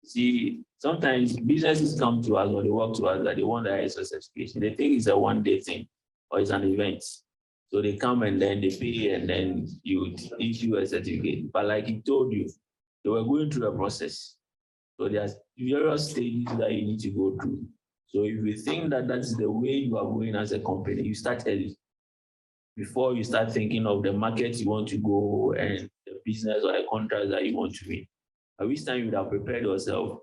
See, sometimes businesses come to us or they work to us that they want the ISO certification. They think it's a one-day thing or it's an event. So they come and then they pay and then you issue a certificate. But like he told you, they were going through a process. So there's various stages that you need to go through. So if you think that that's the way you are going as a company, you start early. Before you start thinking of the market you want to go and the business or the contracts that you want to win. At which time you would have prepared yourself,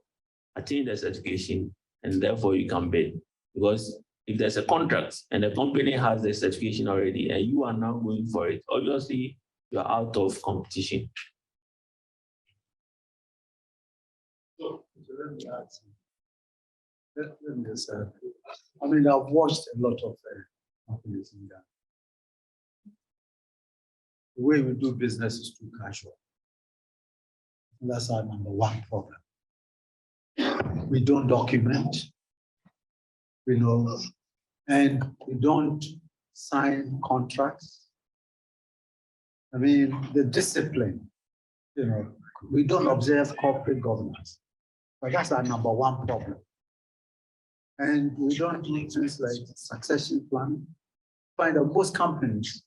attain the certification, and therefore you can bid. Because if there's a contract and the company has the certification already and you are now going for it, obviously you're out of competition. So let me add something. Let me just add. I mean, I've watched a lot of companies in Ghana. The way we do business is too casual. And that's our number one problem. We don't document, we know, and we don't sign contracts. I mean, the discipline, we don't observe corporate governance. But that's our number one problem. And we don't do things like succession planning. Find out most companies,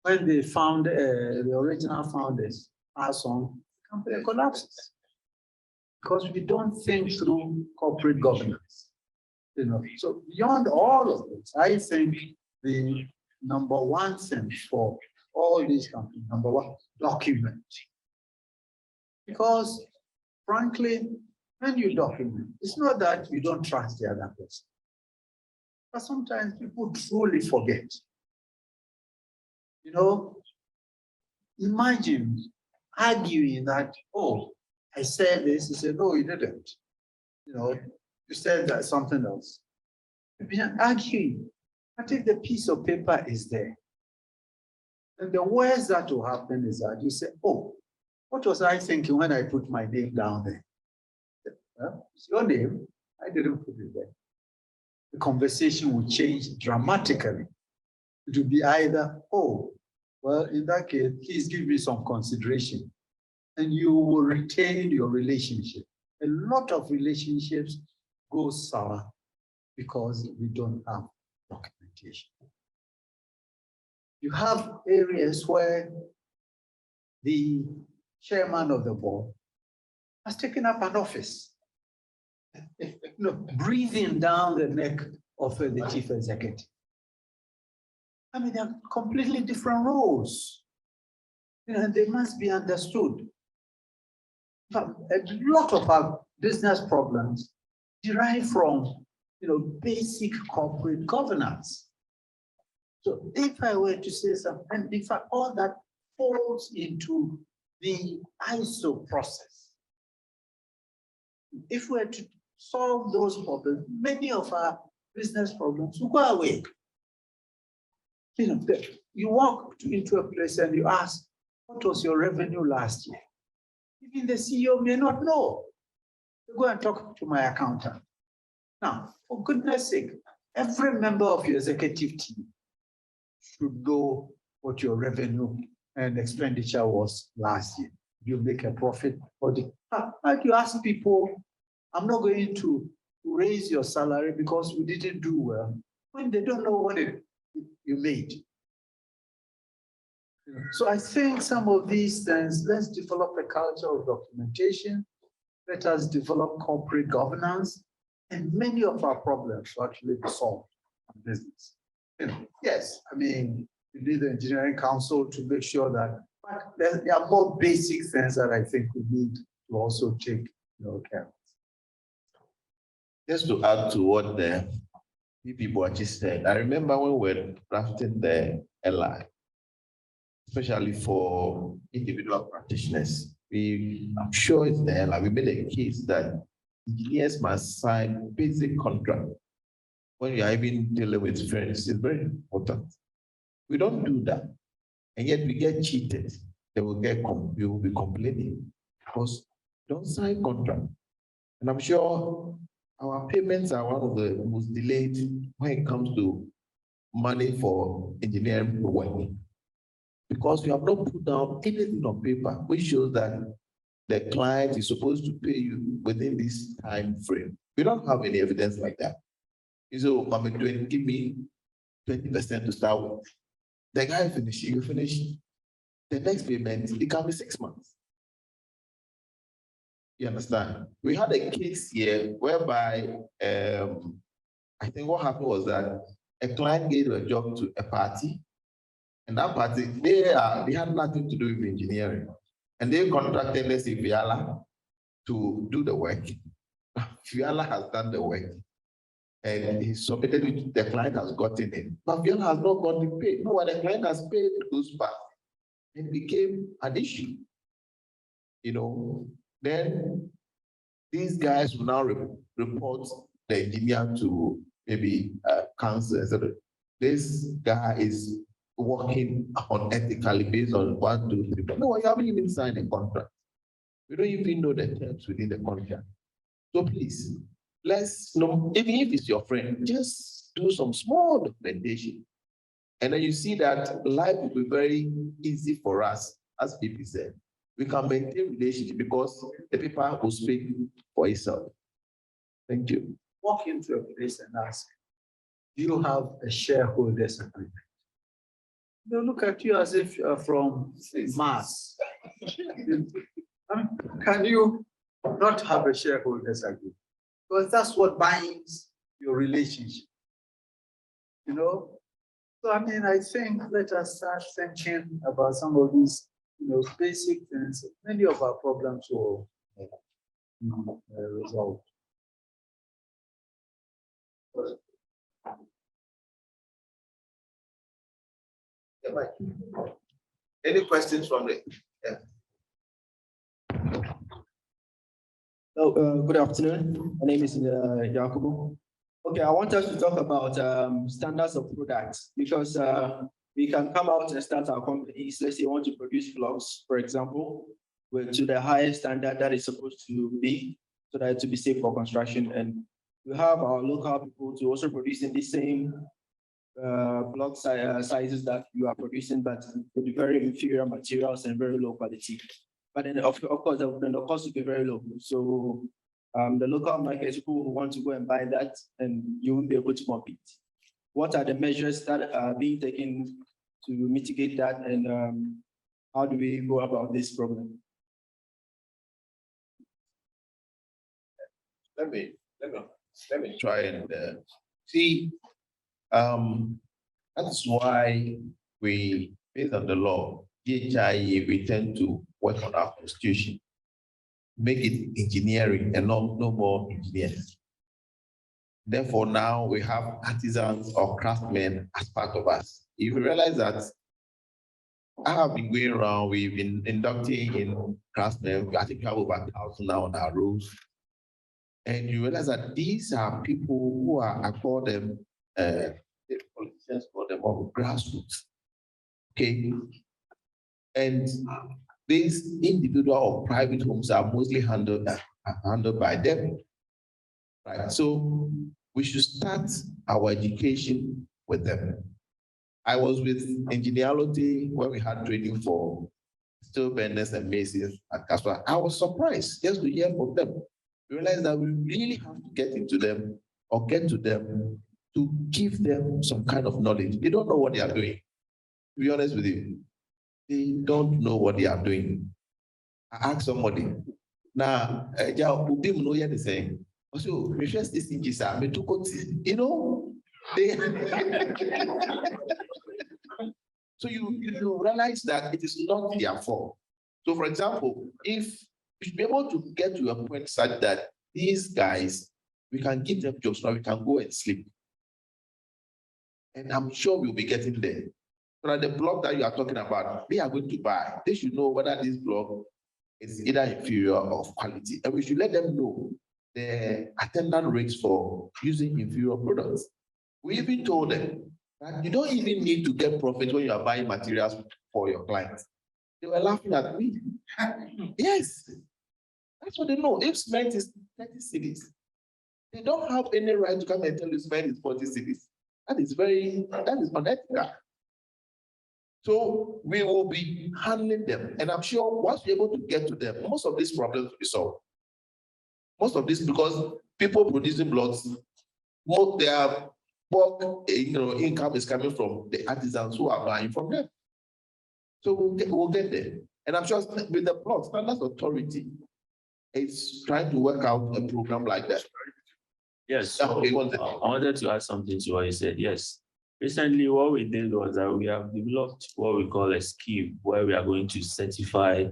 when they found the original founders pass on, the company collapses. Because we don't think through corporate governance. So beyond all of this, I think the number one thing for all these companies, number one, document. Because frankly, when you document, it's not that you don't trust the other person. But sometimes people truly forget. Imagine arguing that, oh, I said this, he said, no, you didn't. You said that something else. You're arguing. But if the piece of paper is there, and the worst that will happen is that you say, oh, what was I thinking when I put my name down there? Well, it's your name. I didn't put it there. The conversation will change dramatically. It will be either, oh, well, in that case, please give me some consideration. And you will retain your relationship. A lot of relationships go sour because we don't have documentation. You have areas where the chairman of the board has taken up an office, breathing down the neck of the chief executive. I mean, they're completely different roles. And they must be understood. a lot of our business problems derive from, basic corporate governance. So if I were to say something, in fact, all that falls into the ISO process. If we were to solve those problems, many of our business problems will go away. You walk into a place and you ask, what was your revenue last year? Even the CEO may not know. You go and talk to my accountant. Now, for goodness sake, every member of your executive team should know what your revenue and expenditure was last year. You make a profit for the. Like you ask people, I'm not going to raise your salary because we didn't do well, when they don't know what you made. So I think some of these things, let's develop a culture of documentation. Let us develop corporate governance, and many of our problems will actually be solved in business. Yes, I mean, you need the engineering council to make sure that, but there are more basic things that I think we need to also take care of. Just to add to what the people just said, I remember when we were drafting the LI, especially for individual practitioners, I'm sure it's the LI, we made a case that engineers must sign basic contract when you are even dealing with friends. It's very important. We don't do that, and yet we get cheated. They will we will be complaining because don't sign contract. And I'm sure our payments are one of the most delayed when it comes to money for engineering work, because we have not put down anything on paper which shows that the client is supposed to pay you within this time frame. We don't have any evidence like that. So I'm doing, give me 20% to start with. The guy finish, you finish. The next payment, it can be 6 months. You understand? We had a case here whereby I think what happened was that a client gave a job to a party, and that party, they had nothing to do with engineering. And they contracted, let's say, Fiala to do the work. Fiala has done the work, and he submitted it, the client has gotten it. But Fiala has not gotten paid. No, the client has paid those parts. It became an issue. Then these guys will now report the engineer to maybe council. So this guy is working unethically based on 1, 2, 3. No, you haven't even signed a contract. We don't even know the terms within the contract. So please, let's know, even if it's your friend, just do some small documentation. And then you see that life will be very easy for us, as people said. We can maintain relationship because the paper will speak for itself. Thank you. Walk into a place and ask, do you have a shareholders agreement? They'll look at you as if you're from Mars. Can you not have a shareholders agreement? Because that's what binds your relationship. So I mean, I think let us start thinking about some of these basic things. Many of our problems will resolve. Any questions from the? Good afternoon. My name is Jacobo. Okay, I want us to talk about standards of products, because we can come out and start our companies. Let's say you want to produce blocks, for example, to the highest standard that is supposed to be, so that to be safe for construction. And we have our local people to also produce in the same block sizes that you are producing, but with very inferior materials and very low quality. But then of course, the cost will be very low. So the local market people who want to go and buy that, and you won't be able to compete. What are the measures that are being taken to mitigate that, and how do we go about this problem? Let me try and see. That's why we, based on the law, DHIE, we tend to work on our constitution. make it engineering and no more engineers. Therefore, now we have artisans or craftsmen as part of us. If you realize that I have been going around, we've been inducting in craftsmen. I think we have over 1,000 now on our rolls. And you realize that these are people who are, I call them, politicians call them all grassroots. Okay. And these individual or private homes are mostly handled by them. Right. So we should start our education with them. I was with Engineerology when we had training for steel benders and masons at Casper. I was surprised just to hear from them. We realized that we really have to get into them or get to them to give them some kind of knowledge. They don't know what they are doing. To be honest with you, they don't know what they are doing. I asked somebody, now, also, you know, they so you realize that it is not their fault. So, for example, if you should be able to get to a point such that these guys, we can give them jobs now, we can go and sleep. And I'm sure we'll be getting there. So that the block that you are talking about, they are going to buy. They should know whether this block is either inferior or of quality. And we should let them know the attendant rates for using inferior products. We even told them that you don't even need to get profit when you are buying materials for your clients. They were laughing at me. Yes, that's what they know. If cement is 30 cities, they don't have any right to come and tell you cement is 40 cities. That is unethical. So we will be handling them. And I'm sure once we're able to get to them, most of these problems will be solved. Most of this because people producing blocks, their bulk, income is coming from the artisans who are buying from them. So we'll get there. And I'm sure with the Blocks Standards Authority is trying to work out a program like that. Yes, so I wanted to add something to what you said. Yes. Recently, what we did was that we have developed what we call a scheme where we are going to certify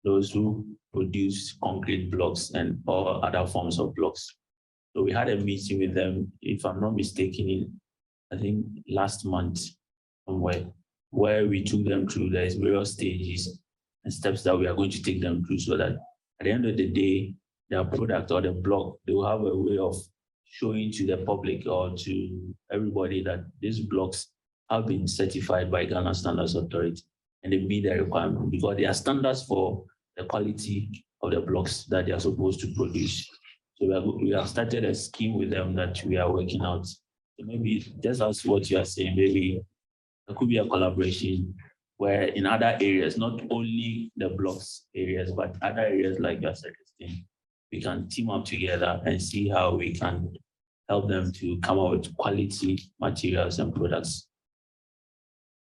those who produce concrete blocks and all other forms of blocks. So we had a meeting with them, if I'm not mistaken, I think last month somewhere, where we took them through the various stages and steps that we are going to take them through so that at the end of the day, their product or the block, they will have a way of showing to the public or to everybody that these blocks have been certified by Ghana Standards Authority and they meet the requirement because there are standards for the quality of the blocks that they are supposed to produce. So we have started a scheme with them that we are working out. So maybe just as what you are saying, maybe there could be a collaboration where in other areas, not only the blocks areas, but other areas like you are suggesting, we can team up together and see how we can help them to come up with quality materials and products.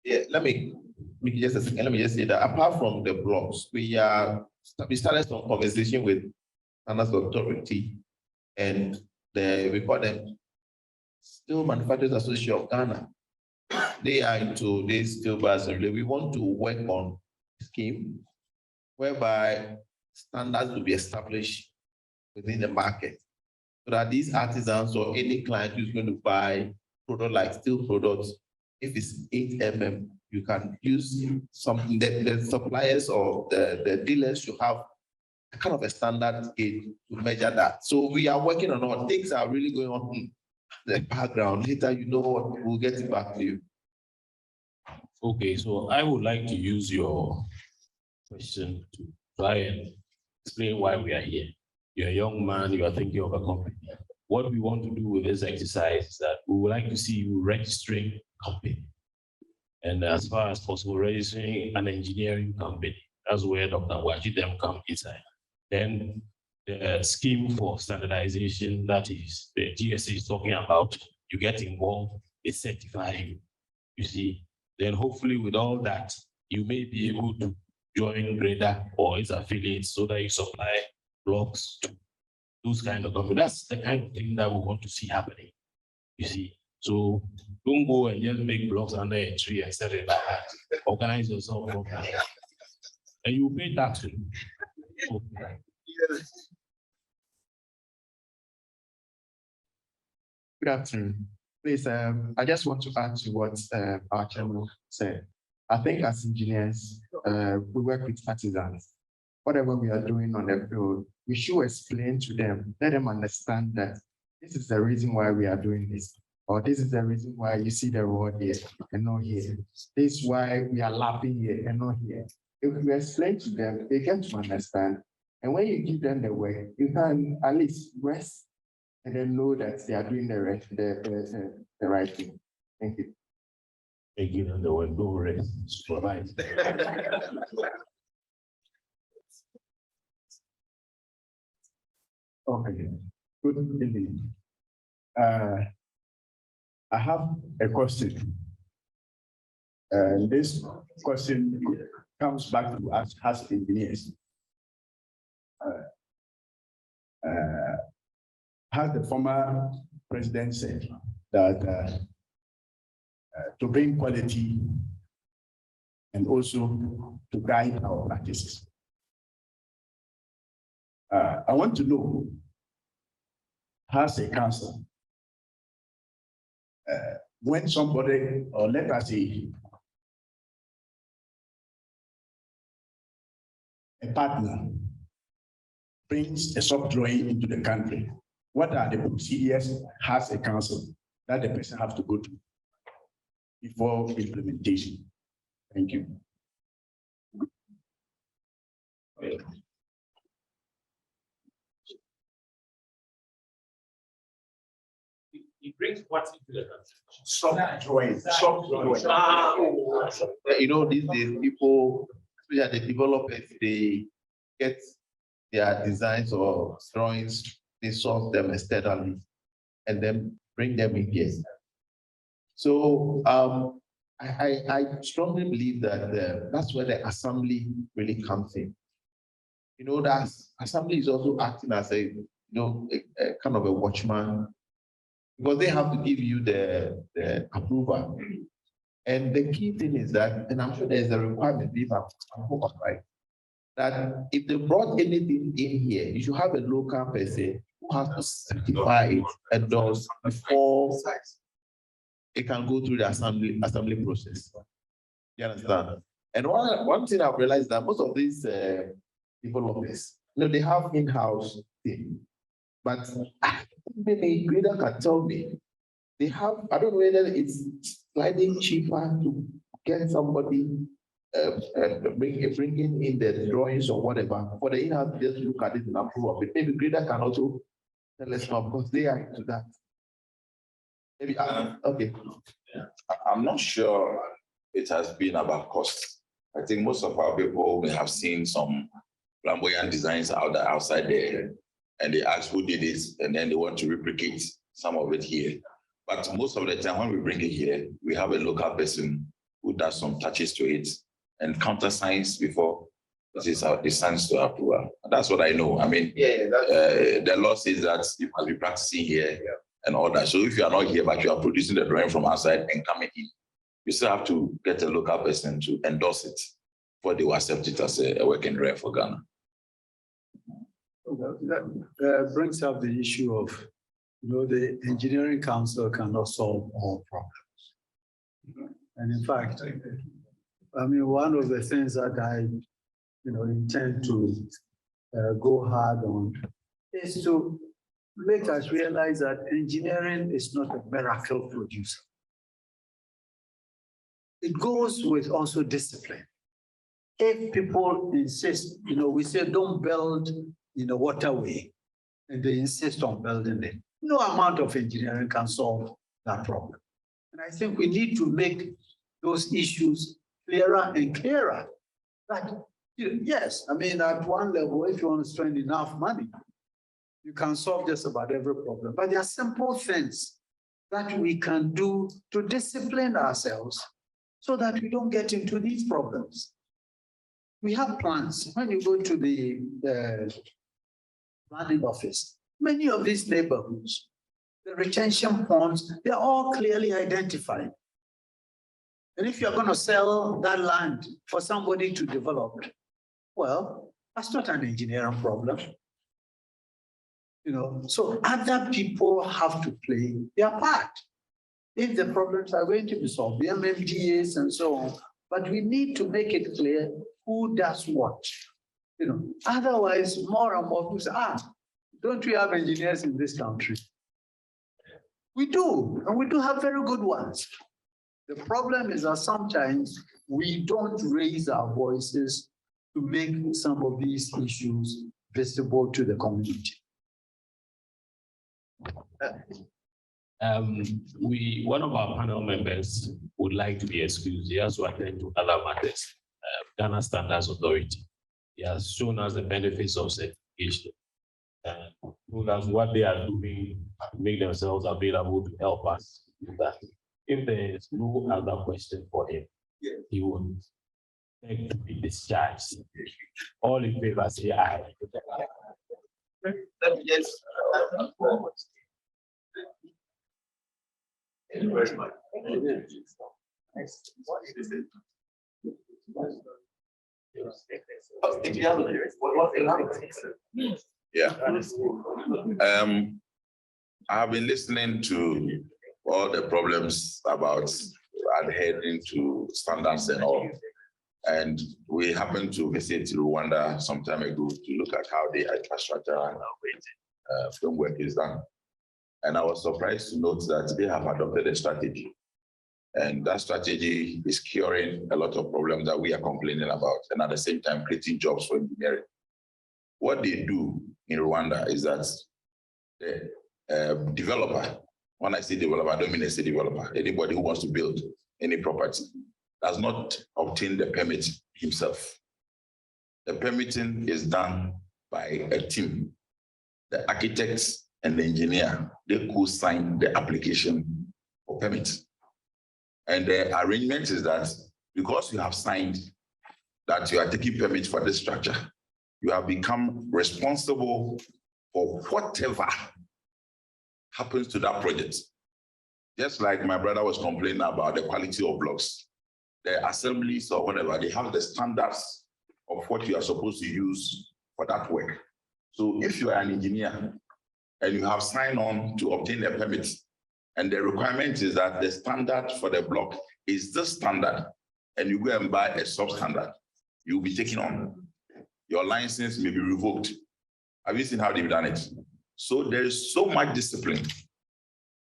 Yeah, let me just say that apart from the blocks, we started some conversation with Standards Authority and we call them Steel Manufacturers Association of Ghana. They are into this steel bars and we want to work on a scheme whereby standards will be established within the market so that these artisans or any client who's going to buy product like steel products, if it's 8 mm, you can use something that the suppliers or the dealers should have a kind of a standard gauge to measure that. So we are working on all things are really going on in the background. Later, you know what, we'll get it back to you. Okay, so I would like to use your question to try and explain why we are here. You're a young man, you are thinking of a company. What we want to do with this exercise is that we would like to see you registering a company. And as far as possible, registering an engineering company. That's where Dr. Wajidem comes inside. Then the scheme for standardization, that is the GSA is talking about, you get involved, they certify you, you see. Then hopefully with all that, you may be able to join Greda or its affiliates so that you supply blocks to those kind of companies. That's the kind of thing that we want to see happening, you see. So don't go and just make blocks under a tree and set it back. Organize yourself properly. And you pay tax. Okay. Good afternoon. Please, I just want to add to what our chairman said. I think as engineers, we work with artisans. Whatever we are doing on the field, we should explain to them, let them understand that this is the reason why we are doing this, or this is the reason why you see the road here and not here. This is why we are laughing here and not here. If you explain to them, they get to understand. And when you give them the work, you can at least rest and then know that they are doing the right thing. Thank you. Again, the word no rest, supervise. Okay, good evening. I have a question. And this question comes back to us as engineers. Has the former president said that to bring quality and also to guide our practices. I want to know, has a council, when somebody, or let us say, a partner brings a soft drawing into the country, what are the procedures has a council that the person has to go through before implementation? Thank you. He brings what into the country? Soft drawing, soft drawing. You know, these days, people, especially the developers, they get their designs or drawings, they source them externally and then bring them in here. So I strongly believe that that's where the assembly really comes in. You know, that assembly is also acting as a kind of a watchman, because they have to give you the approval. And the key thing is that, and I'm sure there's a requirement, if I'm right, that if they brought anything in here, you should have a local person who has to certify it and does before it can go through the assembly process. You understand? And one thing I've realized that most of these developers, they have in-house thing, but maybe Greda can tell me, they have, I don't know whether it's slightly cheaper to get somebody bringing in the drawings or whatever, for the in-house just look at it and approve of it. Maybe Greda can also tell us more, because they are into that. Maybe, okay. I'm not sure it has been about cost. I think most of our people may have seen some flamboyant designs outside there, and they ask who did it, and then they want to replicate some of it here. But most of the time when we bring it here, we have a local person who does some touches to it and countersigns before it signs to approval. That's what I know. I mean, the law says that you must be practicing here and all that. So if you are not here, but you are producing the drawing from outside and coming in, you still have to get a local person to endorse it before they will accept it as a working drawing for Ghana. That brings up the issue of, the engineering council cannot solve all problems. And in fact, I mean, one of the things that I, intend to go hard on is to make us realize that engineering is not a miracle producer. It goes with also discipline. If people insist, we say don't build waterway, and they insist on building it, no amount of engineering can solve that problem. And I think we need to make those issues clearer and clearer. That, yes, I mean, at one level, if you want to spend enough money, you can solve just about every problem. But there are simple things that we can do to discipline ourselves so that we don't get into these problems. We have plans. When you go to the planning office, many of these neighborhoods, the retention ponds, they're all clearly identified. And if you're going to sell that land for somebody to develop, well, that's not an engineering problem. So other people have to play their part. If the problems are going to be solved, the MMDAs and so on, but we need to make it clear who does what. Otherwise, more and more people say, don't we have engineers in this country? We do, and we do have very good ones. The problem is that sometimes we don't raise our voices to make some of these issues visible to the community. One of our panel members would like to be excused. He has to attend to other matters. Ghana Standards Authority. He has shown us the benefits of certification. And told us what they are doing to make themselves available to help us with that. If there is no other question for him, he would beg to be discharged. All in favor, say aye. Yes. Thank you very much. Yeah. I have been listening to all the problems about adhering to standards and all. And we happened to visit Rwanda some time ago to look at how the infrastructure framework is done. And I was surprised to note that they have adopted a strategy. And that strategy is curing a lot of problems that we are complaining about, and at the same time creating jobs for engineering. What they do in Rwanda is that the developer, when I say developer, I don't mean I say developer, anybody who wants to build any property does not obtain the permit himself. The permitting is done by a team. The architects and the engineer, they co-sign the application for permit. And the arrangement is that because you have signed that you are taking permit for this structure, you have become responsible for whatever happens to that project. Just like my brother was complaining about the quality of blocks, the assemblies or whatever, they have the standards of what you are supposed to use for that work. So if you are an engineer and you have signed on to obtain a permit, and the requirement is that the standard for the block is this standard, and you go and buy a substandard, you'll be taken on. Your license may be revoked. Have you seen how they've done it? So there is so much discipline.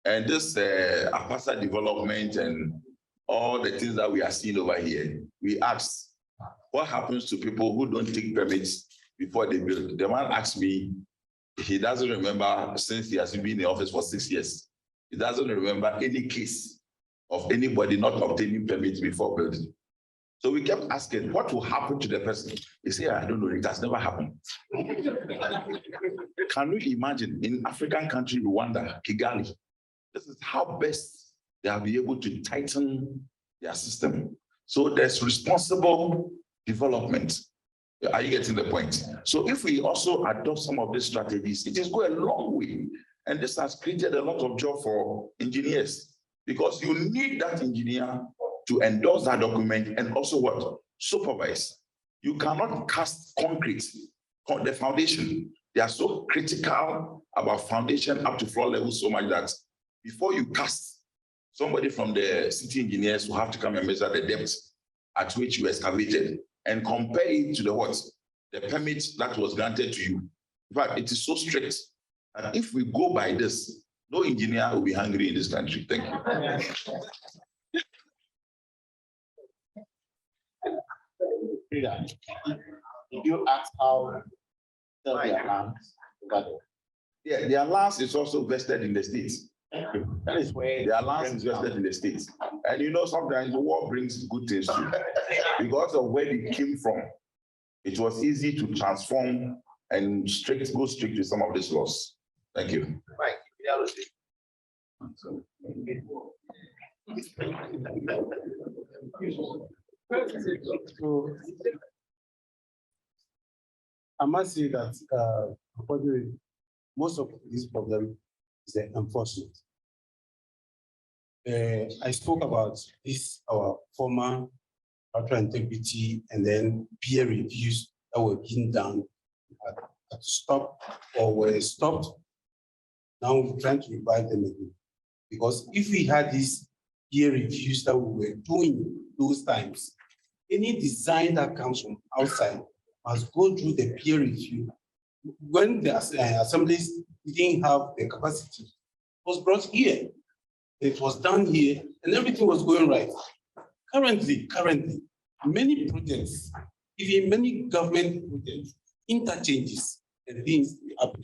And this APASA development and all the things that we are seeing over here, we asked, what happens to people who don't take permits before they build? The man asked me, he doesn't remember since he has been in the office for 6 years. He doesn't remember any case of anybody not obtaining permits before building. So we kept asking, what will happen to the person? He said, I don't know, it has never happened. Can we imagine in African country, Rwanda, Kigali, this is how best they will be able to tighten their system. So there's responsible development. Are you getting the point? So if we also adopt some of these strategies, it is going a long way. And this has created a lot of job for engineers, because you need that engineer to endorse that document and also what? Supervise. You cannot cast concrete on the foundation. They are so critical about foundation up to floor level so much that before you cast, somebody from the city engineers will have to come and measure the depth at which you excavated and compare it to the what? The permit that was granted to you. In fact, it is so strict. And if we go by this, no engineer will be hungry in this country. Thank you. Did you ask how sell their land? Yeah, their lands is also vested in the states. That is where Their lands is vested in the states. And you know, sometimes the war brings good things too. Because of where they came from, it was easy to transform and go strict with some of these laws. Thank you. Right. So, I must say that unfortunately, most of this problem is the enforcement. I spoke about this, our former structural integrity and then peer reviews that were being done to stop or were stopped Now we're trying to revive them again. Because if we had this peer reviews that we were doing those times, any design that comes from outside must go through the peer review. When the assemblies didn't have the capacity, it was brought here. It was done here and everything was going right. Currently, many projects, even many government projects, interchanges and things happen.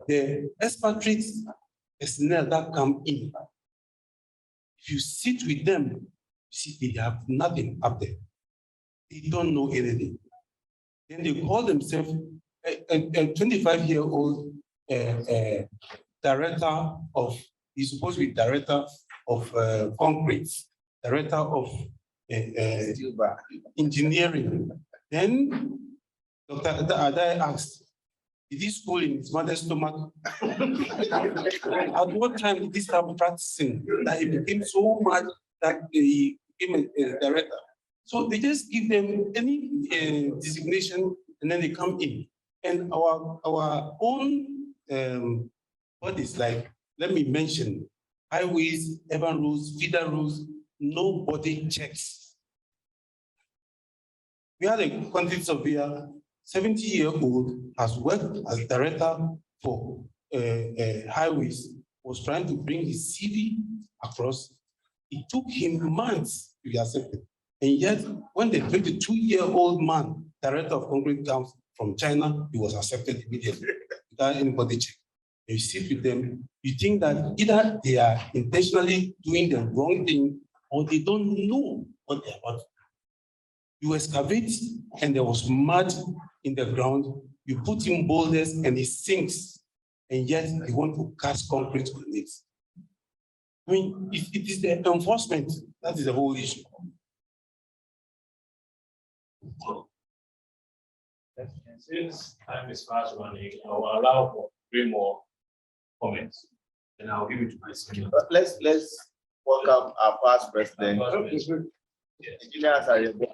The expatriates personnel that come in, if you sit with them, you see they have nothing up there. They don't know anything. Then they call themselves a 25-year-old director of, he's supposed to be director of concrete, director of engineering. Then Dr. Adai asked, did he school in his mother's stomach? At what time did he start practicing that he became so much that he became a director? So they just give them any designation and then they come in. And our own bodies, like, let me mention, highways, urban roads, feeder roads, nobody checks. We had a quantity surveyor, 70-year-old, has worked as director for highways, was trying to bring his CV across. It took him months to be accepted. And yet, when the 22-year-old man, director of concrete, comes from China, he was accepted immediately without anybody checking. You sit with them, you think that either they are intentionally doing the wrong thing or they don't know what they're about. You excavate and there was mud in the ground, you put in boulders and it sinks, and yet you want to cast concrete on it. I mean, it is the enforcement that is the whole issue. Since time is fast running, I will allow for 3 more comments, and I'll give it to my senior. Let's welcome our past president. Engineers are here. They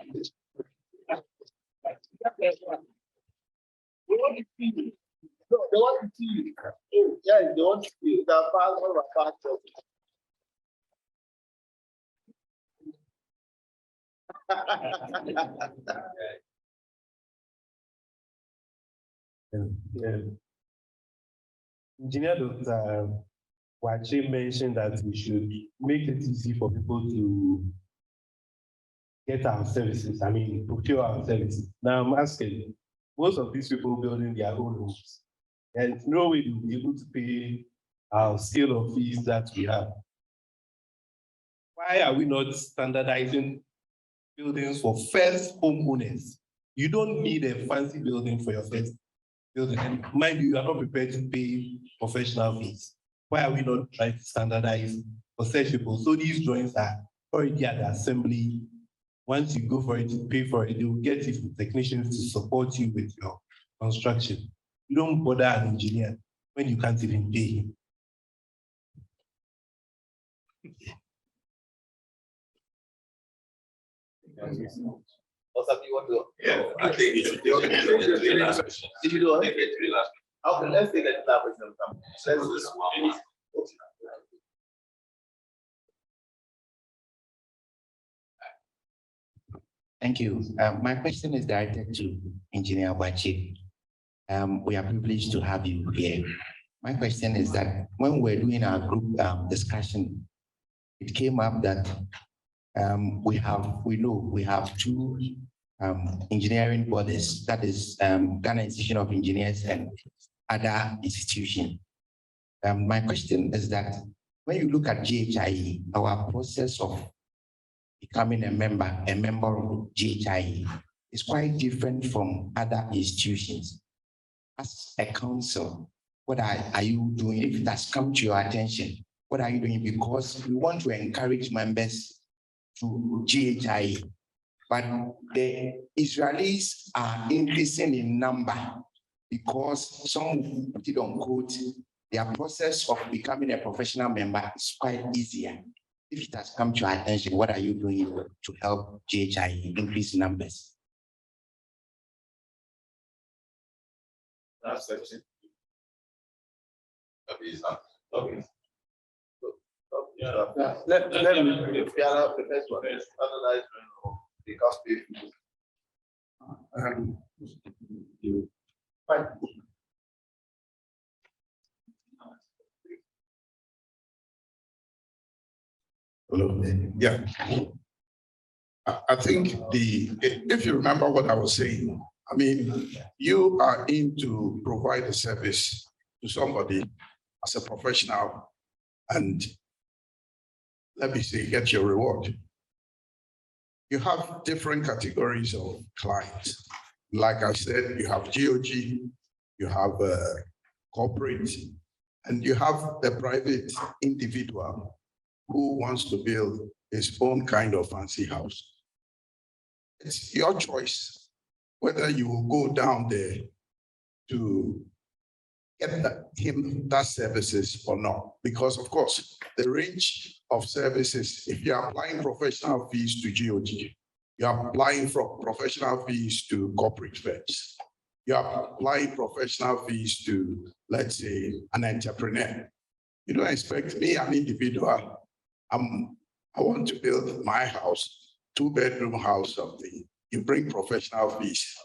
want to see you. Yes, they want to see you. The past one of our past Engineer Dr. Wachi mentioned that we should make it easy for people to get our services, I mean, procure our services. Now I'm asking, most of these people building their own homes, and no way to be able to pay our scale of fees that we have. Why are we not standardizing buildings for first homeowners? You don't need a fancy building for your first building. And mind you, are not prepared to pay professional fees. Why are we not trying to standardize for such people? So these drawings are already at the assembly. Once you go for it, you pay for it, they will get it from technicians to support you with your construction. You don't bother an engineer when you can't even pay him. Also, you want to? Yeah, I think you should do it. Did you do it? Okay, let's take a last question. Thank you. My question is directed to Engineer Wachi. We are privileged to have you here. My question is that when we're doing our group discussion, it came up that we have 2 engineering bodies, that is Ghana Institution of Engineers and other institutions. My question is that when you look at GHIE, our process of becoming a member of GHIE is quite different from other institutions. As a council, what are you doing? If it has come to your attention, what are you doing? Because we want to encourage members to GHIE, but the Israelis are increasing in number because some put it on quote, their process of becoming a professional member is quite easier. If it has come to your attention, what are you doing to help GHIE increase numbers? Last section. Okay. Let me, If you are the first one, otherwise, the cost pay. Fine. Hello, yeah. I think if you remember what I was saying, I mean, you are in to provide a service to somebody as a professional and let me say, get your reward. You have different categories of clients. Like I said, you have GOG, you have corporate, and you have the private individual who wants to build his own kind of fancy house. It's your choice whether you will go down there to get that services or not. Because of course, the range of services, if you're applying professional fees to GOG, you're applying for professional fees to corporate firms, you're applying professional fees to, let's say, an entrepreneur. You don't expect me, an individual, I want to build my house, 2-bedroom house, something. You bring professional fees.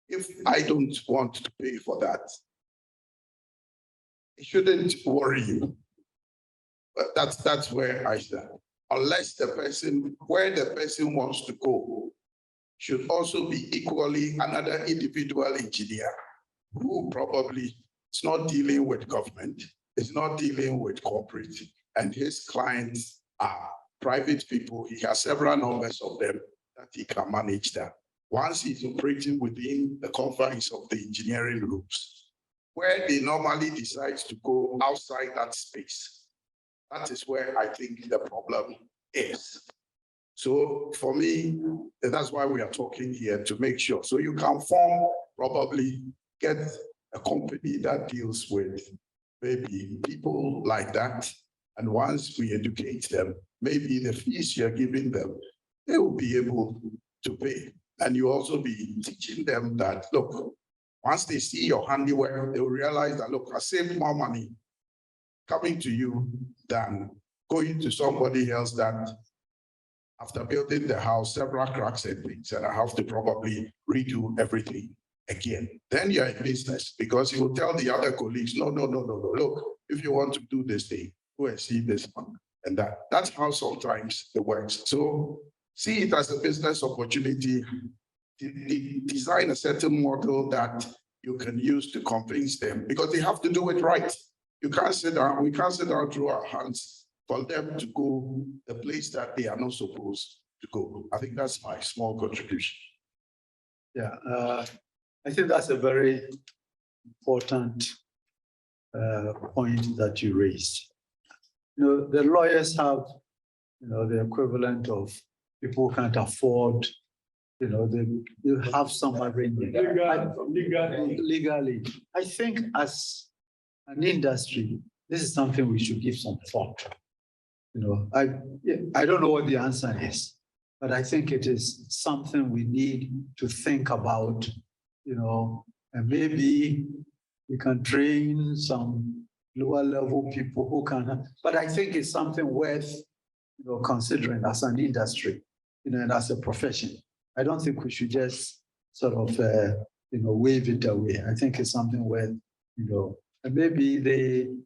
If I don't want to pay for that, it shouldn't worry you. But that's where I stand. Unless the person, where the person wants to go, should also be equally another individual engineer who probably is not dealing with government, is not dealing with corporate, and his clients are private people. He has several numbers of them that he can manage that. Once he's operating within the confines of the engineering groups, where they normally decide to go outside that space, that is where I think the problem is. So for me, that's why we are talking here, to make sure. So you can probably get a company that deals with maybe people like that. And once we educate them, maybe the fees you're giving them, they will be able to pay. And you also be teaching them that, look, once they see your handiwork, they will realize that, look, I saved more money coming to you than going to somebody else that after building the house, several cracks and things, and I have to probably redo everything again. Then you're in business because you will tell the other colleagues, no, look, if you want to do this thing, go and see this one and that. That's how sometimes it works. So see it as a business opportunity. Design a certain model that you can use to convince them, because they have to do it right. You can't sit down, we can't sit down through our hands for them to go the place that they are not supposed to go. I think that's my small contribution. yeah, I think that's a very important point that you raised. You know, the lawyers have, you know, the equivalent of people who can't afford, you know, they have some arrangement. Legally. I think as an industry, this is something we should give some thought to. You know, I don't know what the answer is, but I think it is something we need to think about, you know, and maybe we can train some lower level people who can, but I think it's something worth, you know, considering as an industry, you know, and as a profession. I don't think we should just sort of, you know, wave it away. I think it's something worth, you know, and maybe the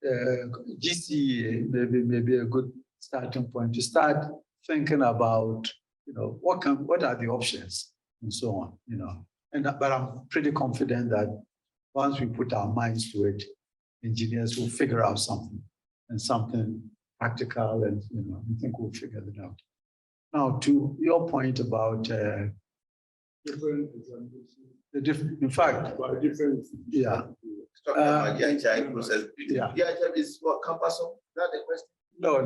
GCA maybe a good starting point to start thinking about, you know, what are the options and so on, you know. And but I'm pretty confident that once we put our minds to it, engineers will figure out something and something practical, and you know, I think we'll figure it out. Now, to your point about the different, in fact, yeah. Process. Yeah. DHL is what campus of? That the question?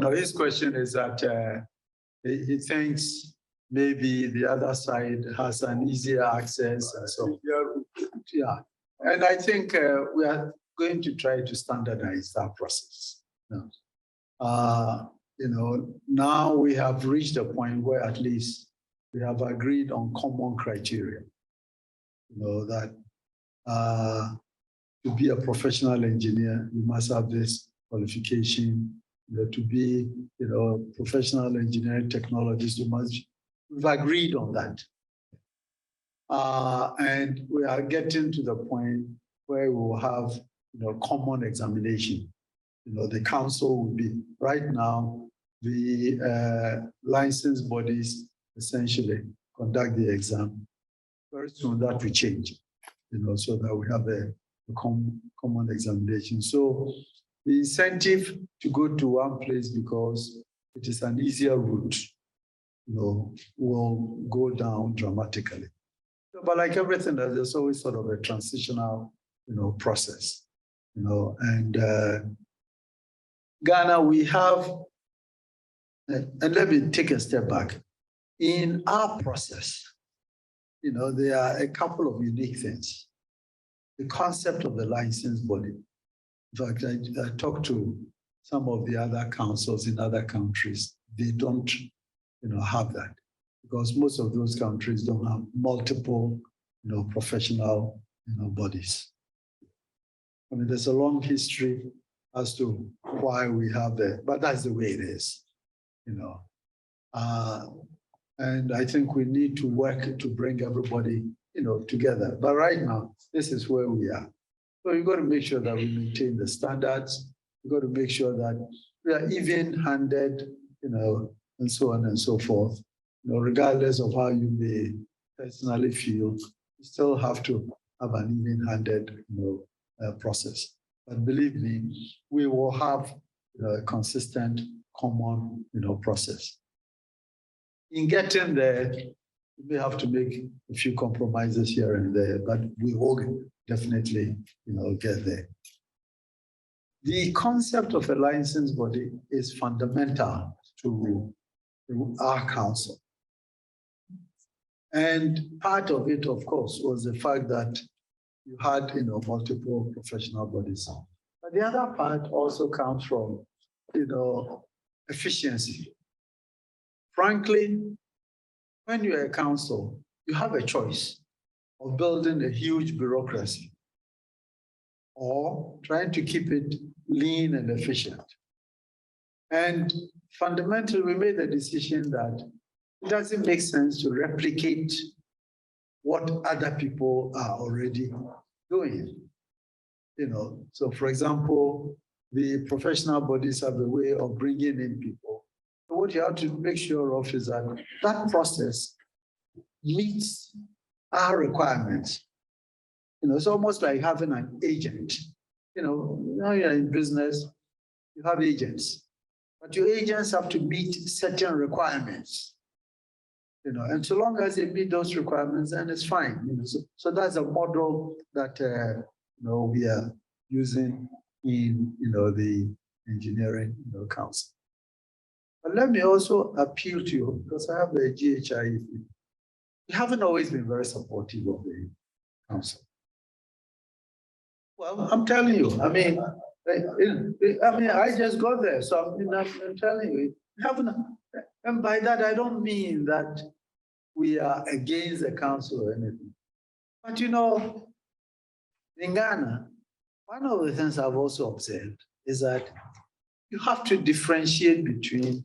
No, his question is that he thinks maybe the other side has an easier access and so. Yeah, and I think we are going to try to standardize that process. You know, now we have reached a point where at least we have agreed on common criteria. You know, that to be a professional engineer, you must have this qualification. To be, professional engineering technologist, we've agreed on that. And we are getting to the point where we will have, common examination. The council will be, right now, the licensed bodies essentially conduct the exam. Very soon that will change, so that we have a common examination. So the incentive to go to one place because it is an easier route, will go down dramatically. But like everything, there's always sort of a transitional, process, and Ghana, we have, and let me take a step back. In our process, there are a couple of unique things. The concept of the licensed body. In fact, I talked to some of the other councils in other countries. They don't, have that because most of those countries don't have multiple, professional, bodies. I mean, there's a long history as to why we have that, but that's the way it is, and I think we need to work to bring everybody, together. But right now, this is where we are. So you've got to make sure that we maintain the standards. You've got to make sure that we are even-handed, and so on and so forth. Regardless of how you may personally feel, you still have to have an even-handed, process. But believe me, we will have a consistent, common, process. In getting there, we may have to make a few compromises here and there, but we will definitely, get there. The concept of a licensed body is fundamental to our council. And part of it, of course, was the fact that you had, multiple professional bodies. But the other part also comes from, efficiency. Frankly, when you're a council, you have a choice of building a huge bureaucracy or trying to keep it lean and efficient. And fundamentally, we made the decision that it doesn't make sense to replicate what other people are already doing. So for example, the professional bodies have a way of bringing in people. So what you have to make sure of is that that process meets our requirements. It's almost like having an agent. Now you're in business, you have agents, but your agents have to meet certain requirements. And so long as they meet those requirements, then it's fine. So that's a model that we are using in the engineering council. But let me also appeal to you because I have a GHI. We haven't always been very supportive of the council. Well, I'm telling you. I mean, I just got there, so I'm telling you, we haven't. And by that, I don't mean that we are against the council or anything. But in Ghana, one of the things I've also observed is that you have to differentiate between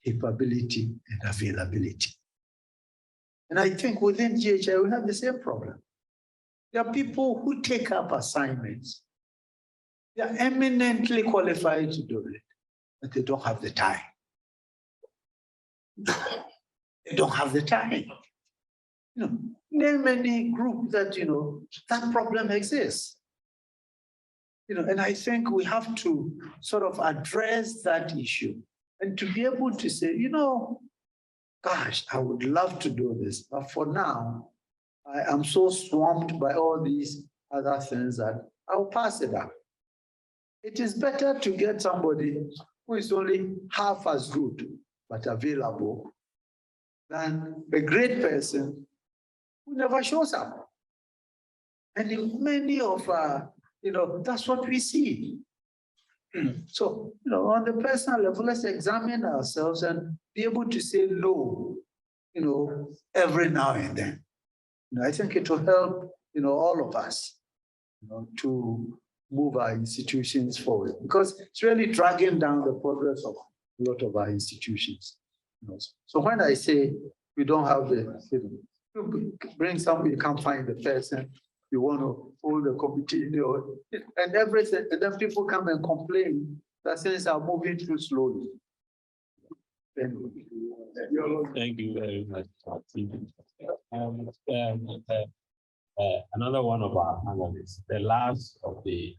capability and availability. And I think within GHI, we have the same problem. There are people who take up assignments. They are eminently qualified to do it, but they don't have the time. They don't have the time. Name many groups that, that problem exists. And I think we have to sort of address that issue and to be able to say, gosh, I would love to do this, but for now, I am so swamped by all these other things that I'll pass it up. It is better to get somebody who is only half as good, but available, than a great person who never shows up. And in many of that's what we see. So, on the personal level, let's examine ourselves and be able to say no, every now and then. I think it will help, all of us. to move our institutions forward, because it's really dragging down the progress of a lot of our institutions. So when I say we don't have the, you bring somebody, you can't find the person, you want to hold a committee, and everything, and then people come and complain that things are moving too slowly. Thank you very much. Another one of our analysts, the last of the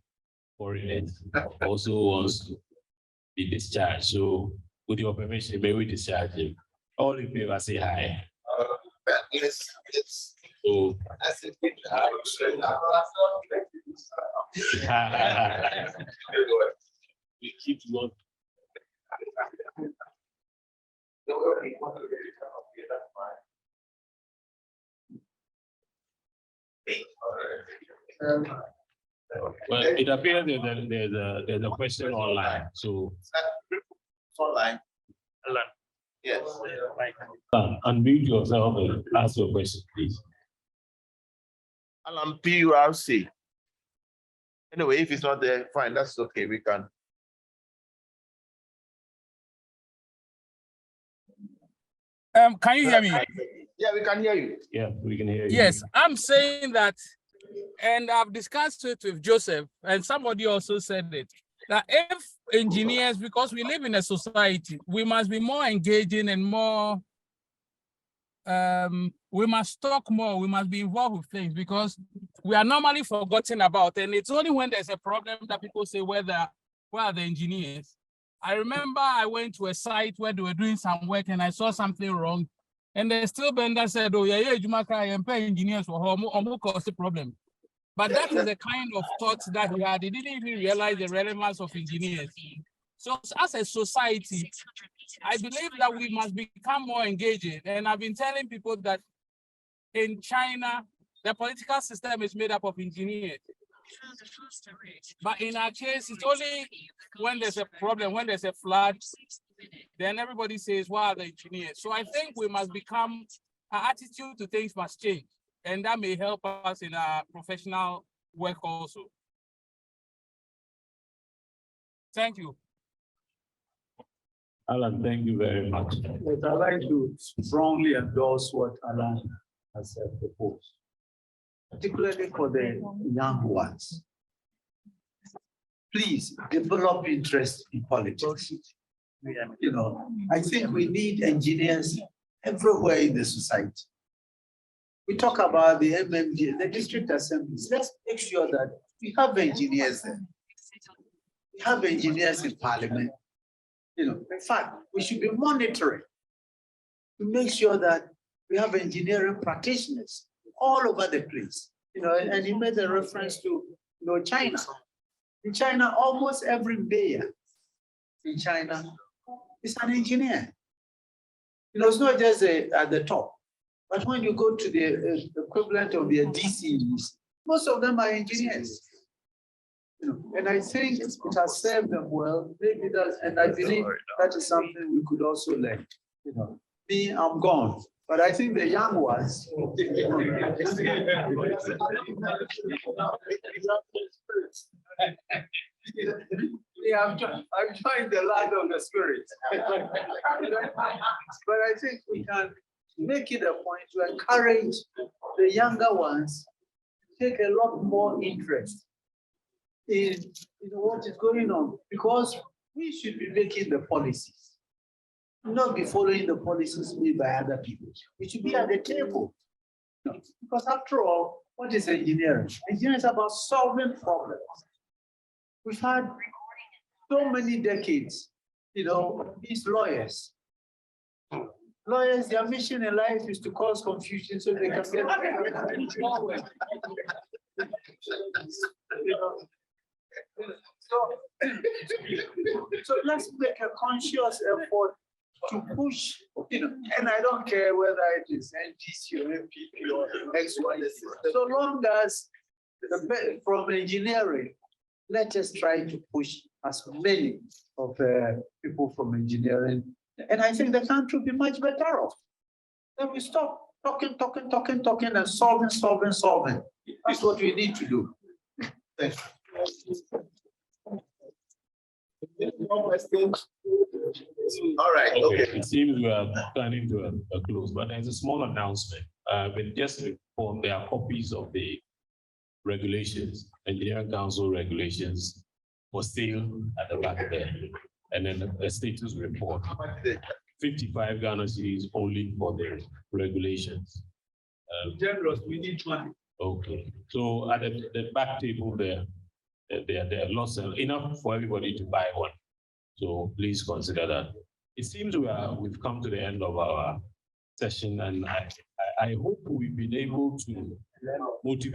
foreigners, also wants to be discharged. So with your permission, may we discharge him? All in favor, say hi. So, we keep going. Well, it appears that there's a question online, so. Online. Yes. Unmute yourself and ask your question, please. Alan PURC. Anyway, if it's not there, fine, that's okay, we can. Can you hear me? Yeah, we can hear you. Yeah, we can hear you. Yes, I'm saying that, and I've discussed it with Joseph, and somebody also said it, that if engineers, because we live in a society, we must be more engaging and more, we must talk more, we must be involved with things, because we are normally forgotten about, and it's only when there's a problem that people say, where are the engineers? I remember I went to a site where they were doing some work and I saw something wrong. And the steel bender said, oh, yeah, Jumaka, and pay engineers for home, cause the problem. But that is the kind of thoughts that he had. He didn't even realize the relevance of engineers. So as a society, I believe that we must become more engaging. And I've been telling people that in China, the political system is made up of engineers. But in our case, it's only when there's a problem, when there's a flood, then everybody says, wow, the engineers. So I think we must become, our attitude to things must change. And that may help us in our professional work also. Thank you. Alan, thank you very much. But I'd like to strongly endorse what Alan has proposed, particularly for the young ones. Please develop interest in politics. I think we need engineers everywhere in the society. We talk about the MMD, the district assemblies. Let's make sure that we have engineers there. We have engineers in parliament. In fact, we should be monitoring to make sure that we have engineering practitioners all over the place. And he made a reference to China. In China, almost every mayor in China is an engineer. It's not just at the top, but when you go to the equivalent of the DCs, most of them are engineers. And I think it has served them well. Maybe that, and I believe that is something we could also learn. Me, I'm gone. But I think the young ones. Yeah, I've joined the land of the spirit. But I think we can make it a point to encourage the younger ones to take a lot more interest in what is going on, because we should be making the policies, not be following the policies made by other people. We should be at the table. Because after all, what is engineering? Engineering is about solving problems. We've had so many decades, these lawyers. Lawyers, their mission in life is to cause confusion so they can get So let's make a conscious effort to push, and I don't care whether it is NGC or MPP or XY, so long as from engineering, let us try to push as many of people from engineering. And I think the country will be much better off. Then we stop talking, and solving. That's what we need to do. Thanks. All right, Okay, okay. it seems we are planning to a close, but there's a small announcement. But just inform there are copies of the regulations, engineering council regulations for sale at the back there. And then a status report, 55 Ghana cedis only for the regulations. Generous, we need one. Okay, so at the back table there, there are lots of enough for everybody to buy one. So please consider that. It seems we've come to the end of our session, and I hope we've been able to motivate